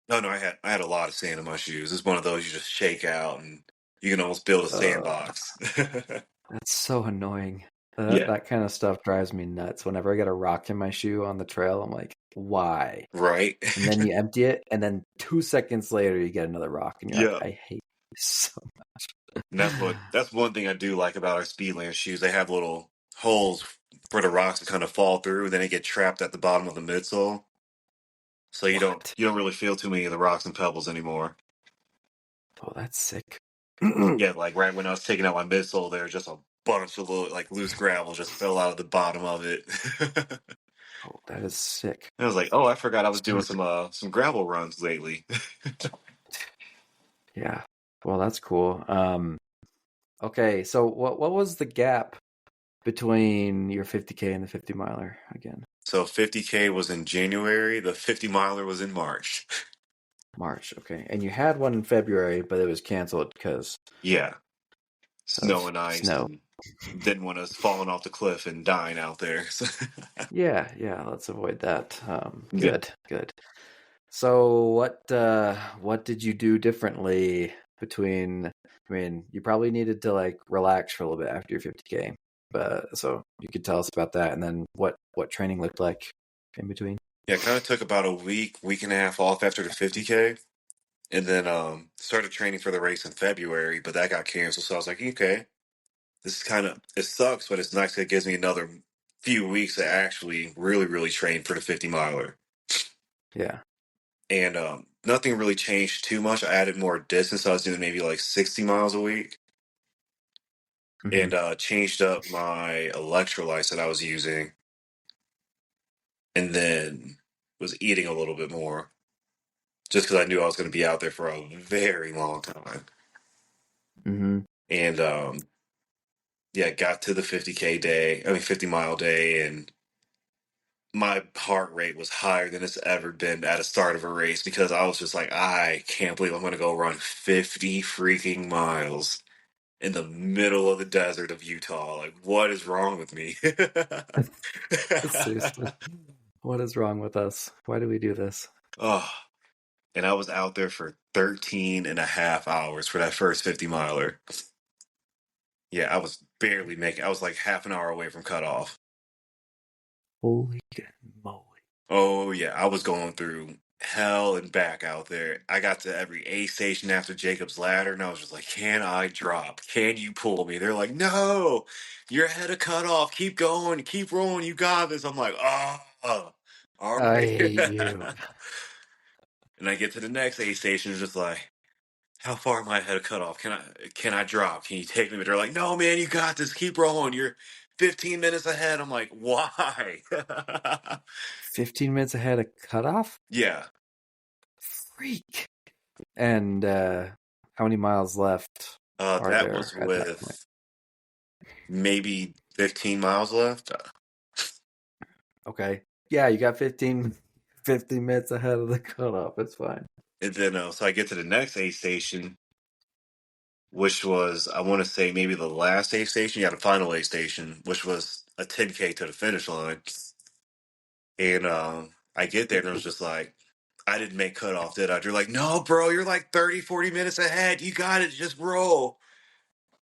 No, I had a lot of sand in my shoes. It's one of those you just shake out and you can almost build a Uh, sandbox. that's so annoying. Yeah, That kind of stuff drives me nuts. Whenever I get a rock in my shoe on the trail, I'm like, why? right. And then you empty it, and then 2 seconds later, you get another rock, and you're like, Yeah. I hate you so And much. that's one thing I do like about our Speedland shoes. They have little holes for the rocks to kind of fall through, then they get trapped at the bottom of the midsole. So What? you don't really feel too many of the rocks and pebbles anymore. Oh, that's sick. Yeah, like right when I was taking out my midsole there, just a bunch of little like loose gravel just fell out of the bottom of it. Oh, that is sick. I was like, oh, I forgot I was doing Smart. some gravel runs lately. Yeah. Well, that's cool. Okay, so what was the gap between your 50K and the 50 miler again? So 50K was in January. The 50 miler was in March. March, okay. And you had one in February, but it was canceled because Yeah, snow of and ice, snow. and didn't want us falling off the cliff and dying out there. So, Yeah, let's avoid that. yeah. Good. So what did you do differently between, I mean, you probably needed to like relax for a little bit after your 50K. But so you could tell us about that and then what training looked like in between. Yeah, kind of took about a week and a half off after the 50K, and then started training for the race in February, but that got canceled. So I was like, okay, this is kind of, it sucks, but it's nice. It gives me another few weeks to actually really train for the 50 miler. Yeah. And nothing really changed too much. I added more distance. I was doing maybe like 60 miles a week, Hmm. and changed up my electrolytes that I was using, and then was eating a little bit more just because I knew I was going to be out there for a very long time. Hmm. And yeah, got to the 50K day, I mean 50 mile day, and my heart rate was higher than it's ever been at a start of a race because I was just like, I can't believe I'm going to go run 50 freaking miles in the middle of the desert of Utah. Like, what is wrong with me? Seriously. What is wrong with us? Why do we do this? Oh, and I was out there for 13 and a half hours for that first 50 miler. Yeah, I was barely making, I was like half an hour away from cutoff. Holy moly. Oh, yeah, I was going through hell and back out there. I got to every aid station after Jacob's Ladder, and I was just like, can I drop? Can you pull me? They're like, no, you're ahead of cutoff. Keep going, keep rolling. You got this. I'm like, oh, all I right. hate you. And I get to the next aid station, it's just like, how far am I ahead of cutoff? Can I drop? Can you take me? But they're like, no, man, you got this. Keep rolling. You're 15 minutes ahead. I'm like, why? 15 minutes ahead of cutoff? Yeah. Freak. And how many miles left are That was there at that point? with maybe 15 miles left. Okay. Yeah, you got 15 minutes ahead of the cutoff. It's fine. And then, so I get to the next aid station, which was, I want to say, maybe the last aid station. Yeah, the final aid station, which was a 10K to the finish line. And I get there and it was just like, I didn't make cutoff, did I? They're like, no, bro, you're like 30, 40 minutes ahead. You got it. Just roll.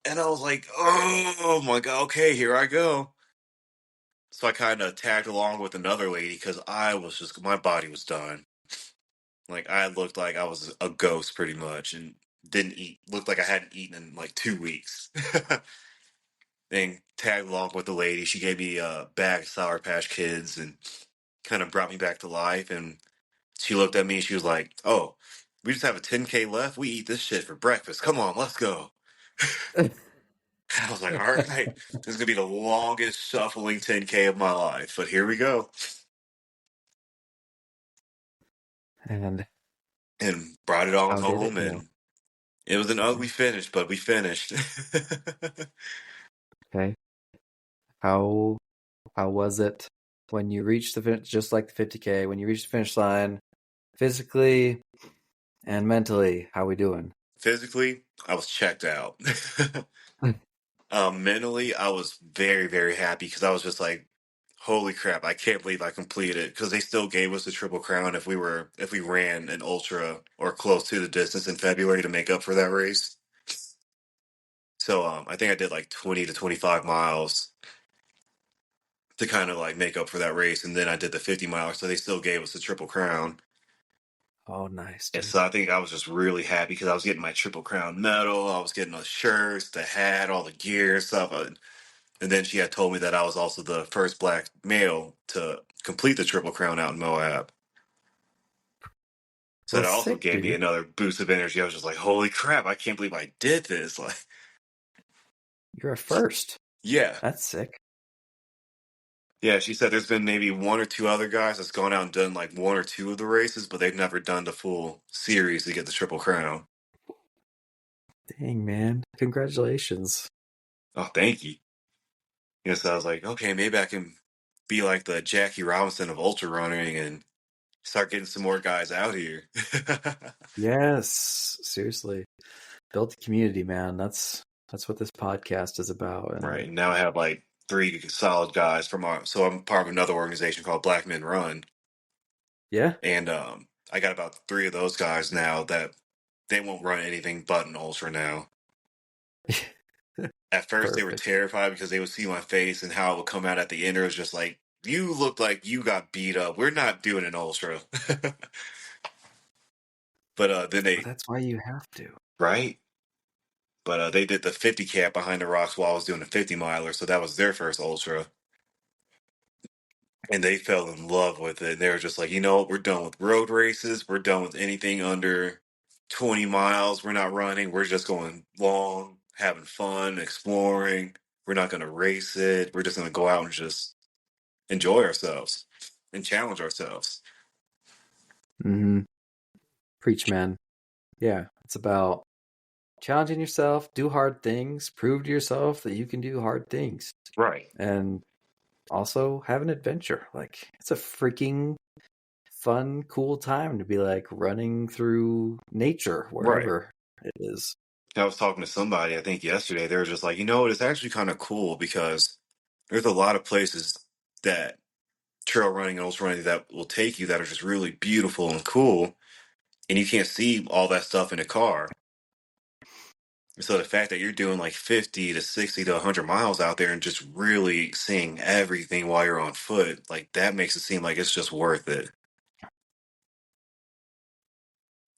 And I was like, oh my God, okay, here I go. So I kind of tagged along with another lady because I was just, my body was done. Like I looked like I was a ghost pretty much and didn't eat, looked like I hadn't eaten in like 2 weeks. And tagged along with the lady. She gave me a bag of Sour Patch Kids and kind of brought me back to life. And she looked at me and she was like, oh, we just have a 10K left. We eat this shit for breakfast. Come on, let's go. I was like, all right, this is gonna be the longest shuffling 10K of my life, but here we go. And And brought it on how did home, it go? and it was an ugly finish, but we finished. Okay. How was it when you reached the finish, just like the 50K, when you reached the finish line, physically and mentally, how we doing? Physically, I was checked out. Mentally, I was very happy because I was just like, "Holy crap! I can't believe I completed it." Because they still gave us the Triple Crown if we ran an ultra or close to the distance in February to make up for that race. So I think I did like 20 to 25 miles to kind of like make up for that race, and then I did the 50 miler. So they still gave us the Triple Crown. Oh, nice, And dude. so I think I was just really happy because I was getting my Triple Crown medal. I was getting the shirts, the hat, all the gear and stuff. And then she had told me that I was also the first black male to complete the Triple Crown out in Moab. So Well, that also sick, gave me dude. another boost of energy. I was just like, holy crap, I can't believe I did this. Like, You're a first. yeah. That's sick. Yeah, she said there's been maybe one or two other guys that's gone out and done like one or two of the races, but they've never done the full series to get the Triple Crown. Dang, man. Congratulations. Oh, thank you. Yeah, so I was like, okay, maybe I can be like the Jackie Robinson of ultra running and start getting some more guys out here. Yes, seriously. Build the community, man. That's what this podcast is about. And Right. Now I have like 3 solid guys from so I'm part of another organization called Black Men Run. yeah. And I got about 3 of those guys now that they won't run anything but an ultra now. At first they were Perfect. terrified because they would see my face and how it would come out at the end. It was just like, you look like you got beat up. We're not doing an ultra. But then But they, that's why you have to. right? But they did the 50 cap behind the rocks while I was doing the 50 miler. So that was their first ultra. And they fell in love with it. And they were just like, you know what? We're done with road races. We're done with anything under 20 miles. We're not running. We're just going long, having fun, exploring. We're not going to race it. We're just going to go out and just enjoy ourselves and challenge ourselves. Mm-hmm. Preach, man. Yeah, it's about challenging yourself, do hard things, prove to yourself that you can do hard things, Right. and also have an adventure. Like, it's a freaking fun, cool time to be like running through nature Right. wherever it is. I was talking to somebody, I think yesterday, they were just like, you know what? It's actually kind of cool because there's a lot of places that trail running and ultra running that will take you that are just really beautiful and cool. And you can't see all that stuff in a car. So the fact that you're doing like 50 to 60 to 100 miles out there and just really seeing everything while you're on foot, like that makes it seem like it's just worth it.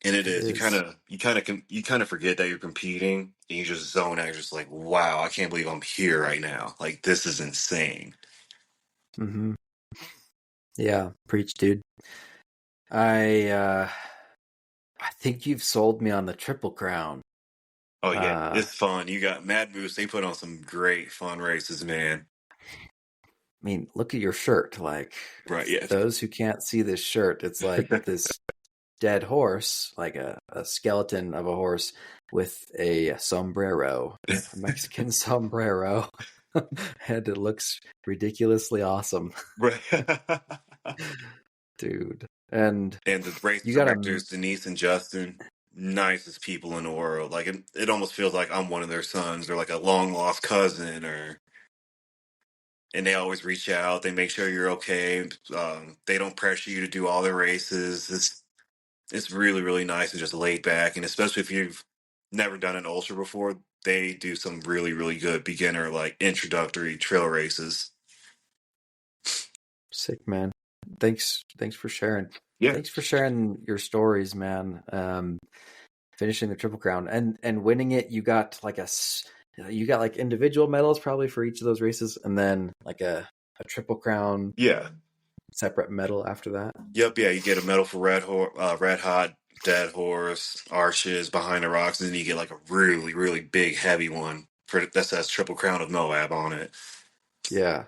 And it It is. is. You kind of forget that you're competing and you just zone out. You're just like, wow, I can't believe I'm here right now. Like this is insane. Mm-hmm. Yeah, preach, dude. I think you've sold me on the Triple Crown. Oh yeah, I it's fun. You got Mad Moose. They put on some great fun races, man. mean, look at your shirt. Like, Right? Yeah. those who can't see this shirt, it's like this dead horse, like a skeleton of a horse with a sombrero, a Mexican sombrero. And it looks ridiculously awesome, Right. dude. And And the race you got a directors, Denise and Justin, nicest people in the world. Like it almost feels like I'm one of their sons or like a long lost cousin or and they always reach out. They make sure you're okay. They don't pressure you to do all their races. It's really, really nice and just laid back. And especially if you've never done an ultra before, they do some really, really good beginner like introductory trail races. sick man. Thanks for sharing. Yeah. Thanks for sharing your stories, man. Finishing the Triple Crown and winning it, you got like you got like individual medals probably for each of those races, and then like a Triple Crown Yeah. separate medal after that. Yep. Yeah. You get a medal for Red Hot, Dead Horse, Arches, Behind the Rocks, and then you get like a really, really big, heavy one that says Triple Crown of Moab on it. Yeah.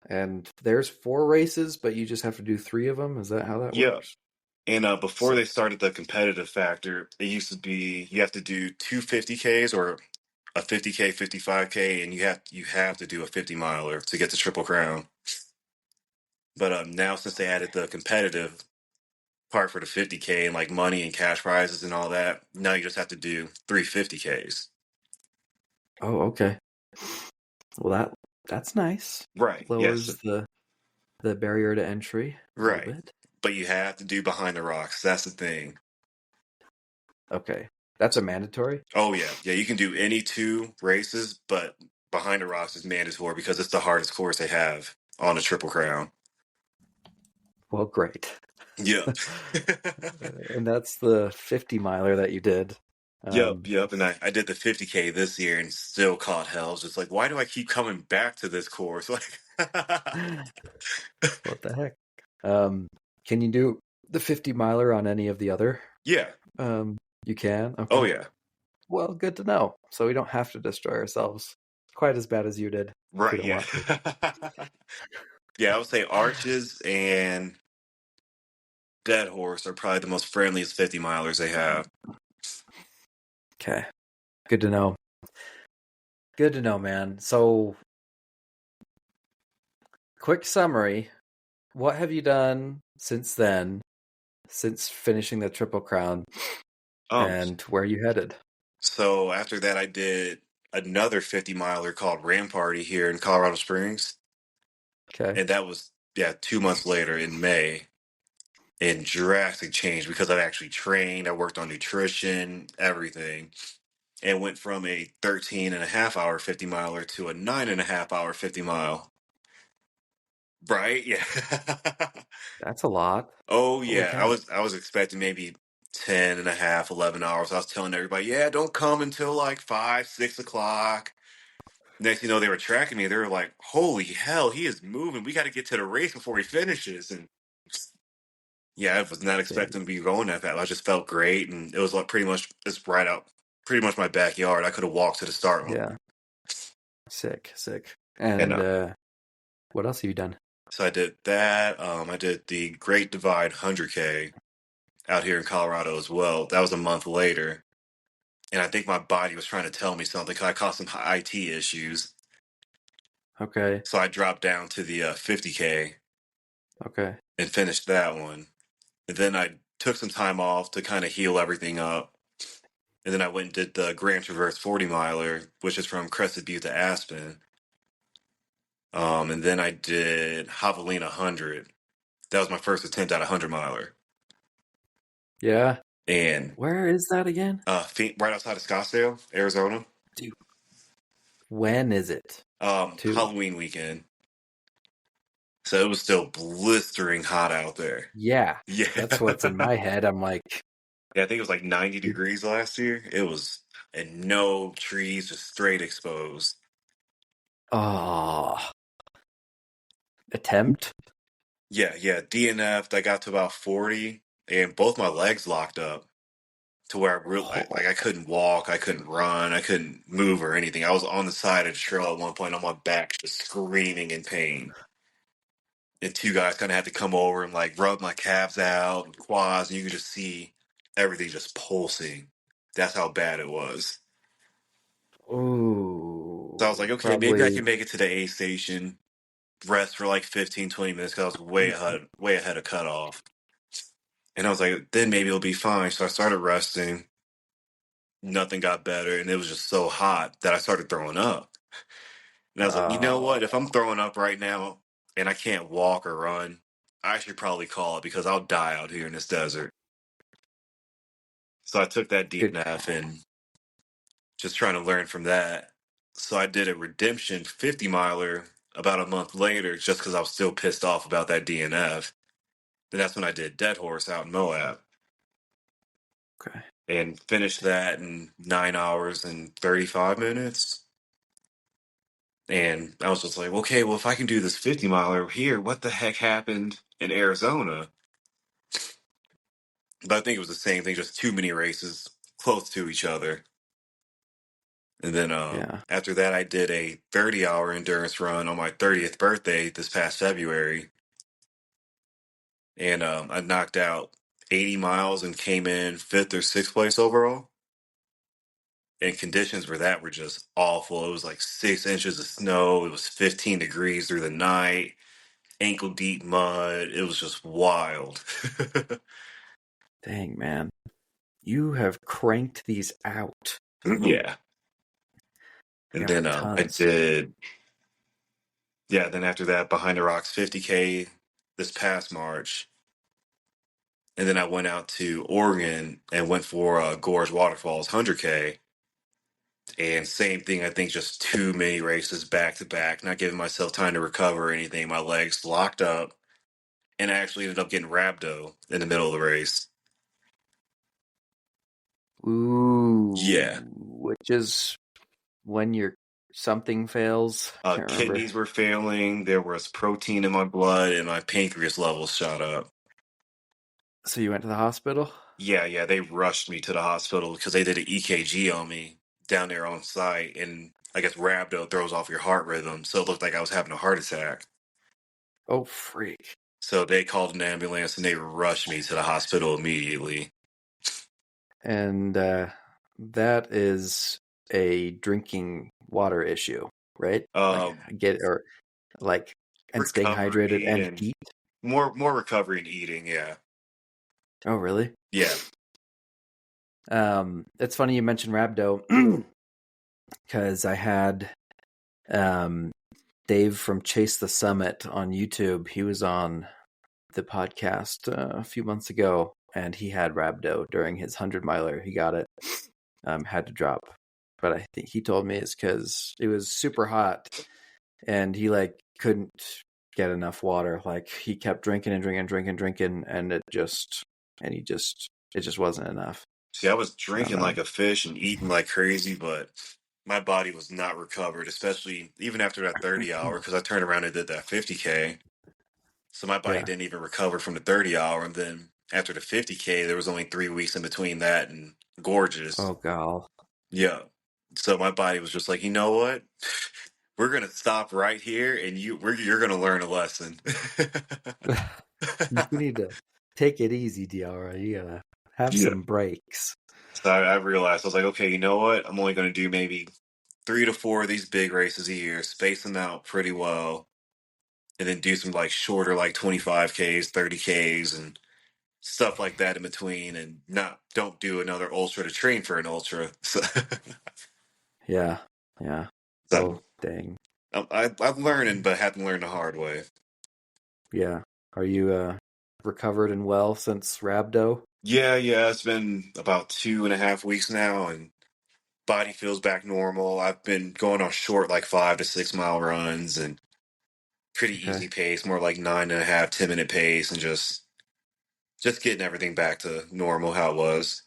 And there's 4 races, but you just have to do 3 of them. Is that how that Yeah. works? And before Sick. they started the competitive factor, it used to be you have to do 2 50Ks or a 50K, 55K, and you have to do a 50 miler to get the Triple Crown. But now since they added the competitive part for the 50K and like money and cash prizes and all that, now you just have to do 3 50Ks. Oh, okay. Well, that's nice. Right. Yes. Lowers the barrier to entry a little Right. bit. But you have to do Behind the Rocks. That's the thing. Okay. That's a mandatory? Oh yeah, yeah. You can do any 2 races, but Behind the Rocks is mandatory because it's the hardest course they have on the Triple Crown. Well, great. Yep. And that's the 50 miler that you did. Yep, Um, yep. And I did the 50K this year and still caught hell. It's just like, why do I keep coming back to this course? Like, what the heck? Can you do the 50 miler on any of the other? yeah. You can? Oh Okay. yeah. Well, good to know. So we don't have to destroy ourselves quite as bad as you did if we Right, don't yeah. want to. Yeah, I would say Arches and Dead Horse are probably the most friendliest 50 milers they have. Okay. Good to know. Good to know, man. So quick summary. What have you done since then, since finishing the Triple Crown, Um, and where are you headed? so after that, I did another 50 miler called Ramparty here in Colorado Springs, Okay. and that was 2 months later in May. And drastic change because I've actually trained, I worked on nutrition, everything, and went from a 13 and a half hour 50 miler to a 9.5 hour 50 mile. Right? Yeah. That's a lot. Oh Holy yeah. I cow. was I was expecting maybe 10 and a half, 11 hours. I was telling everybody, yeah, don't come until like 5, 6 o'clock. Next thing you know, they were tracking me. They were like, holy hell, he is moving. We got to get to the race before he finishes. And yeah, I was not Dang. expecting to be going that fast. I just felt great. And it was like it's right out, pretty much my backyard. I could have walked to the start line. Yeah. Sick. And And what else have you done? so I did that. I did the Great Divide 100K out here in Colorado as well. That was a month later. And I think my body was trying to tell me something because I caused some IT issues. Okay. So I dropped down to the 50K Okay. and finished that one. And then I took some time off to kind of heal everything up. And then I went and did the Grand Traverse 40 miler, which is from Crested Butte to Aspen. And then I did Javelina 100. That was my first attempt at a 100 miler. Yeah. And Where is that again? right outside of Scottsdale, Arizona. Dude. When is it? Too? Halloween weekend. So it was still blistering hot out there. Yeah. Yeah. That's what's in my head. I'm like, Yeah, I think it was like 90 degrees last year. It was, and no trees, just straight exposed. oh, attempt? Yeah. DNF, I got to about 40, and both my legs locked up to where I really, Oh, I couldn't walk, I couldn't run, I couldn't move or anything. I was on the side of the trail at one point on my back, just screaming in pain. And two guys kind of had to come over and like rub my calves out and quads, and you could just see everything just pulsing. That's how bad it was. So I was ooh, like, okay, maybe I probably. can make it to the A station, rest for like 15, 20 minutes because I was way ahead of cutoff. And I was like, then maybe it'll be fine. So I started resting. Nothing got better. And it was just so hot that I started throwing up. And I was like, you know what? If I'm Oh, throwing up right now and I can't walk or run, I should probably call it because I'll die out here in this desert. So I took that good. DNF and just trying to learn from that. So I did a redemption 50 miler about a month later just because I was still pissed off about that DNF. Then that's when I did Dead Horse out in Moab Okay. and finished that in 9 hours and 35 minutes. And I was just like, okay, well, if I can do this 50 miler here, what the heck happened in Arizona? But I think it was the same thing, just too many races close to each other. And then Yeah. after that, I did a 30-hour endurance run on my 30th birthday this past February. And I knocked out 80 miles and came in fifth or sixth place overall. And conditions for that were just awful. It was like 6 inches of snow. It was 15 degrees through the night, ankle deep mud. It was just wild. Dang, man. You have cranked these out. Yeah. And Yeah, then I tons. did, yeah, then after that, Behind the Rocks 50K this past March. And then I went out to Oregon and went for Gorge Waterfalls 100K. And same thing, I think just too many races back to back, not giving myself time to recover or anything. My legs locked up, and I actually ended up getting rhabdo in the middle of the race. Ooh, Yeah. which is when your something fails. I can't remember. Kidneys were failing. There was protein in my blood, and my pancreas levels shot up. So you went to the hospital? Yeah, they rushed me to the hospital because they did an EKG on me down there on site, and I guess rhabdo throws off your heart rhythm, so it looked like I was having a heart attack. Oh, freak. So they called an ambulance and they rushed me to the hospital immediately. And that is a drinking water issue, right? Like Uh, I get or like And staying hydrated recovery and and eat. more recovery and eating. Yeah, Oh, really? yeah. It's funny you mentioned rhabdo because I had um, Dave from Chase the Summit on YouTube. He was on the podcast a few months ago, and he had rhabdo during his 100-miler. He got it, had to drop, but I think he told me it's because it was super hot, and he like couldn't get enough water. Like he kept drinking and drinking, and it just wasn't enough. See, I was I don't drinking know. like a fish and eating like crazy, but my body was not recovered, especially even after that 30 hour, because I turned around and did that 50K. So my body Yeah. didn't even recover from the 30 hour. And then after the 50K, there was only 3 weeks in between that and gorgeous. Oh god. Yeah. So my body was just like, you know what? We're gonna stop right here, and you're gonna learn a lesson. You need to take it easy, Diarra. You gotta have Yeah. some breaks. So I realized I was like, okay, you know what? I'm only gonna do maybe 3 to 4 of these big races a year, space them out pretty well, and then do some like shorter, like 25Ks, 30Ks, and stuff like that in between, and not don't do another ultra to train for an ultra. So, Yeah. Yeah. so Oh, dang. I'm learning, but had to learn the hard way. Yeah. Are you recovered and well since rhabdo? Yeah, it's been about 2.5 weeks now, and body feels back normal. I've been going on short, like 5 to 6 mile runs, and pretty Okay. easy pace, more like 9.5, 10 minute pace, and just getting everything back to normal how it was.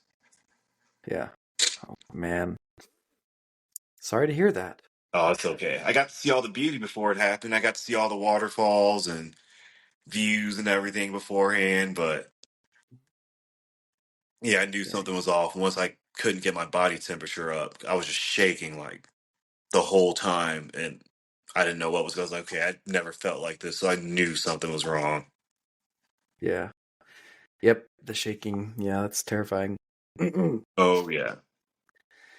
Yeah. Oh man. Sorry to hear that. Oh, it's okay. I got to see all the beauty before it happened. I got to see all the waterfalls and views and everything beforehand, but yeah, I knew Dang. something was off. Once I couldn't get my body temperature up, I was just shaking like the whole time, and I didn't know what was going on. I was like, okay, I never felt like this, so I knew something was wrong. Yeah. Yep. The shaking. Yeah, that's terrifying. Oh yeah.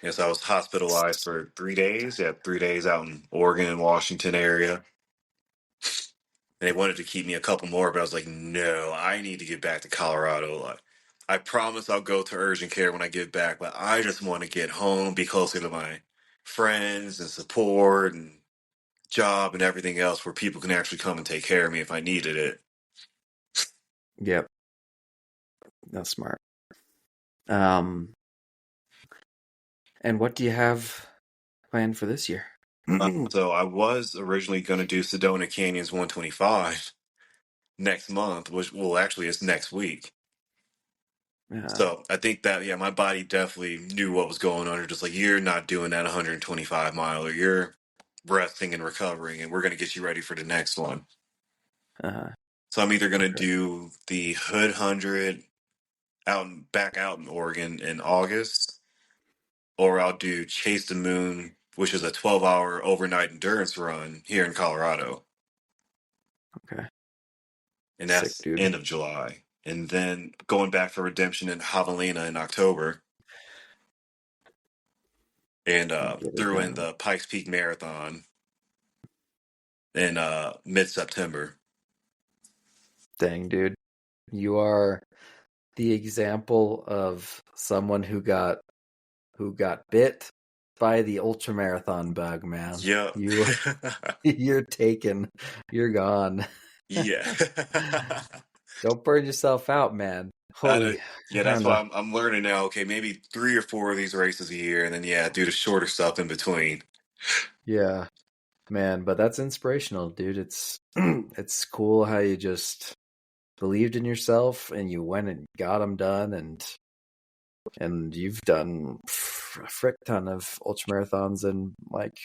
Yes, I was hospitalized for 3 days. Yeah, 3 days out in Oregon and Washington area. And they wanted to keep me a couple more, but I was like, no, I need to get back to Colorado. Like, I promise I'll go to urgent care when I get back, but I just want to get home, be closer to my friends and support and job and everything else where people can actually come and take care of me if I needed it. Yep. That's smart. Um, and what do you have planned for this year? So I was originally going to do Sedona Canyons 125 next month, which, well, actually, it's next week. uh, So I think that, yeah, my body definitely knew what was going on. They're just like, you're not doing that 125 miler. You're resting and recovering, and we're going to get you ready for the next one. uh, So I'm either going to okay. do the Hood 100 back out in Oregon in August, or I'll do Chase the Moon, which is a 12-hour overnight endurance run here in Colorado. Okay. And Sick, that's dude. end of July. And then going back for Redemption in Javelina in October, and Get it threw in done. the Pikes Peak Marathon in mid-September. Dang, dude. You are the example of someone who got bit by the ultramarathon bug, man. Yep. You you're taken. You're gone. Yeah. Don't burn yourself out, man. Holy, Yeah, I that's don't why know. I'm learning now. Okay, maybe 3 or 4 of these races a year, and then yeah, do the shorter stuff in between. Yeah, man, but that's inspirational, dude. It's it's cool how you just believed in yourself and you went and got them done, and you've done a frick ton of ultramarathons in like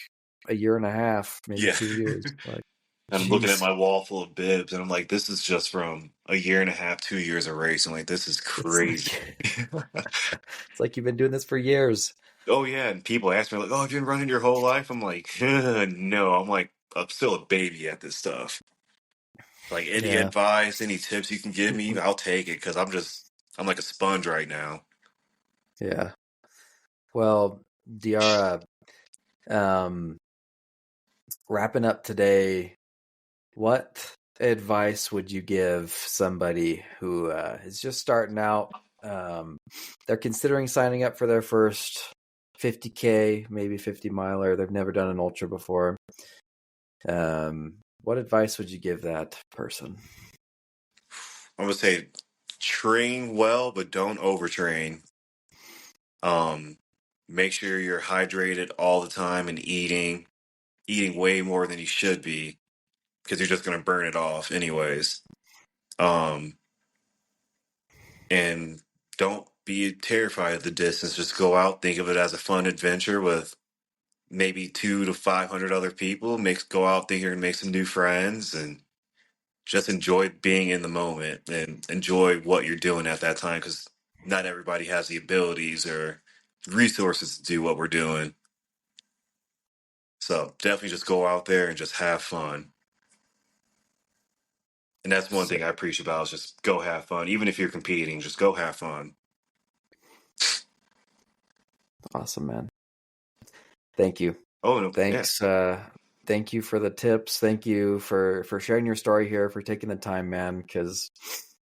a year and a half, maybe Yeah. 2 years. Like, I'm looking at jeez. my wall full of bibs, and I'm like, this is just from a year and a half, 2 years of racing. Like, this is It's crazy. like it's like you've been doing this for years. Oh yeah, and people ask me like, "Oh, have you been running your whole life?" I'm like, "No." I'm like, I'm still a baby at this stuff. Like, any Yeah. advice, any tips you can give me, I'll take it because I'm like a sponge right now. Yeah. Well, Diarra, um, wrapping up today, What advice would you give somebody who is just starting out? They're considering signing up for their first 50K, maybe 50 miler. They've never done an ultra before. What advice would you give that person? I'm gonna say train well, but don't overtrain. Make sure you're hydrated all the time and eating way more than you should be because you're just gonna burn it off anyways. Um, and don't be terrified of the distance. Just go out, think of it as a fun adventure with maybe 200 to 500 other people. Go out, think you're gonna make some new friends, and just enjoy being in the moment and enjoy what you're doing at that time because not everybody has the abilities or resources to do what we're doing. So definitely just go out there and just have fun. And that's one thing I preach about is just go have fun. Even if you're competing, just go have fun. Awesome, man. Thank you. Oh, no, Thanks. Thank you for the tips. Thank you for sharing your story here, for taking the time, man, because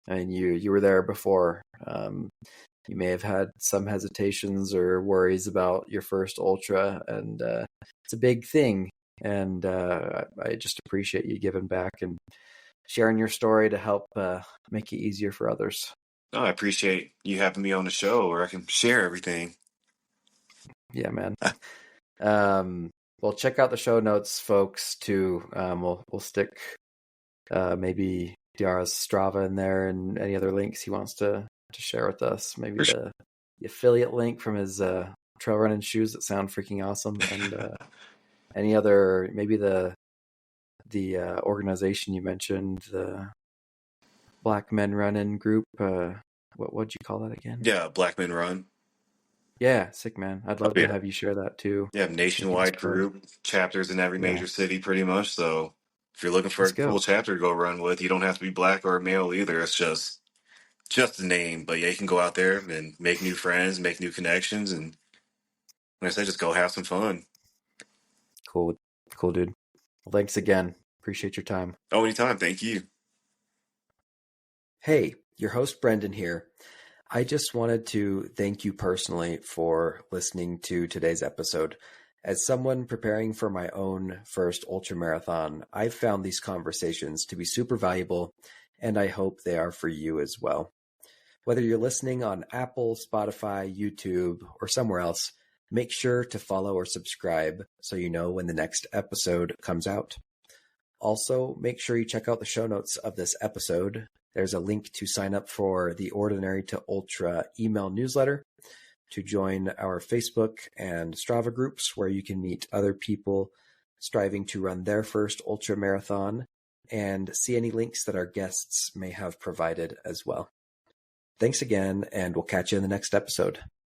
I mean, you were there before. You may have had some hesitations or worries about your first ultra, and it's a big thing. And I just appreciate you giving back and sharing your story to help make it easier for others. No, I appreciate you having me on the show where I can share everything. Yeah, man. Well, check out the show notes, folks, too. We'll stick maybe Diarra's Strava in there and any other links he wants to share with us. Maybe the affiliate link from his trail running shoes that sound freaking awesome, and any other, maybe the organization you mentioned, the Black Men Running group. What'd you call that again? Yeah, Black Men Run. Yeah, sick, man. I'd love to Yeah. have you share that too. Yeah, Make it nationwide spread. group, chapters in every Yeah. major city pretty much. So if you're looking for Let's a cool go. chapter to go run with, you don't have to be black or male either. It's just a name. But yeah, you can go out there and make new friends, make new connections, and like I said, just go have some fun. Cool, dude. Well, thanks again. Appreciate your time. Oh, anytime. Thank you. Hey, your host Brendan here. I just wanted to thank you personally for listening to today's episode. As someone preparing for my own first ultramarathon, I've found these conversations to be super valuable, and I hope they are for you as well. Whether you're listening on Apple, Spotify, YouTube, or somewhere else, make sure to follow or subscribe so you know when the next episode comes out. Also, make sure you check out the show notes of this episode. There's a link to sign up for the Ordinary to Ultra email newsletter, to join our Facebook and Strava groups where you can meet other people striving to run their first ultra marathon, and see any links that our guests may have provided as well. Thanks again, and we'll catch you in the next episode.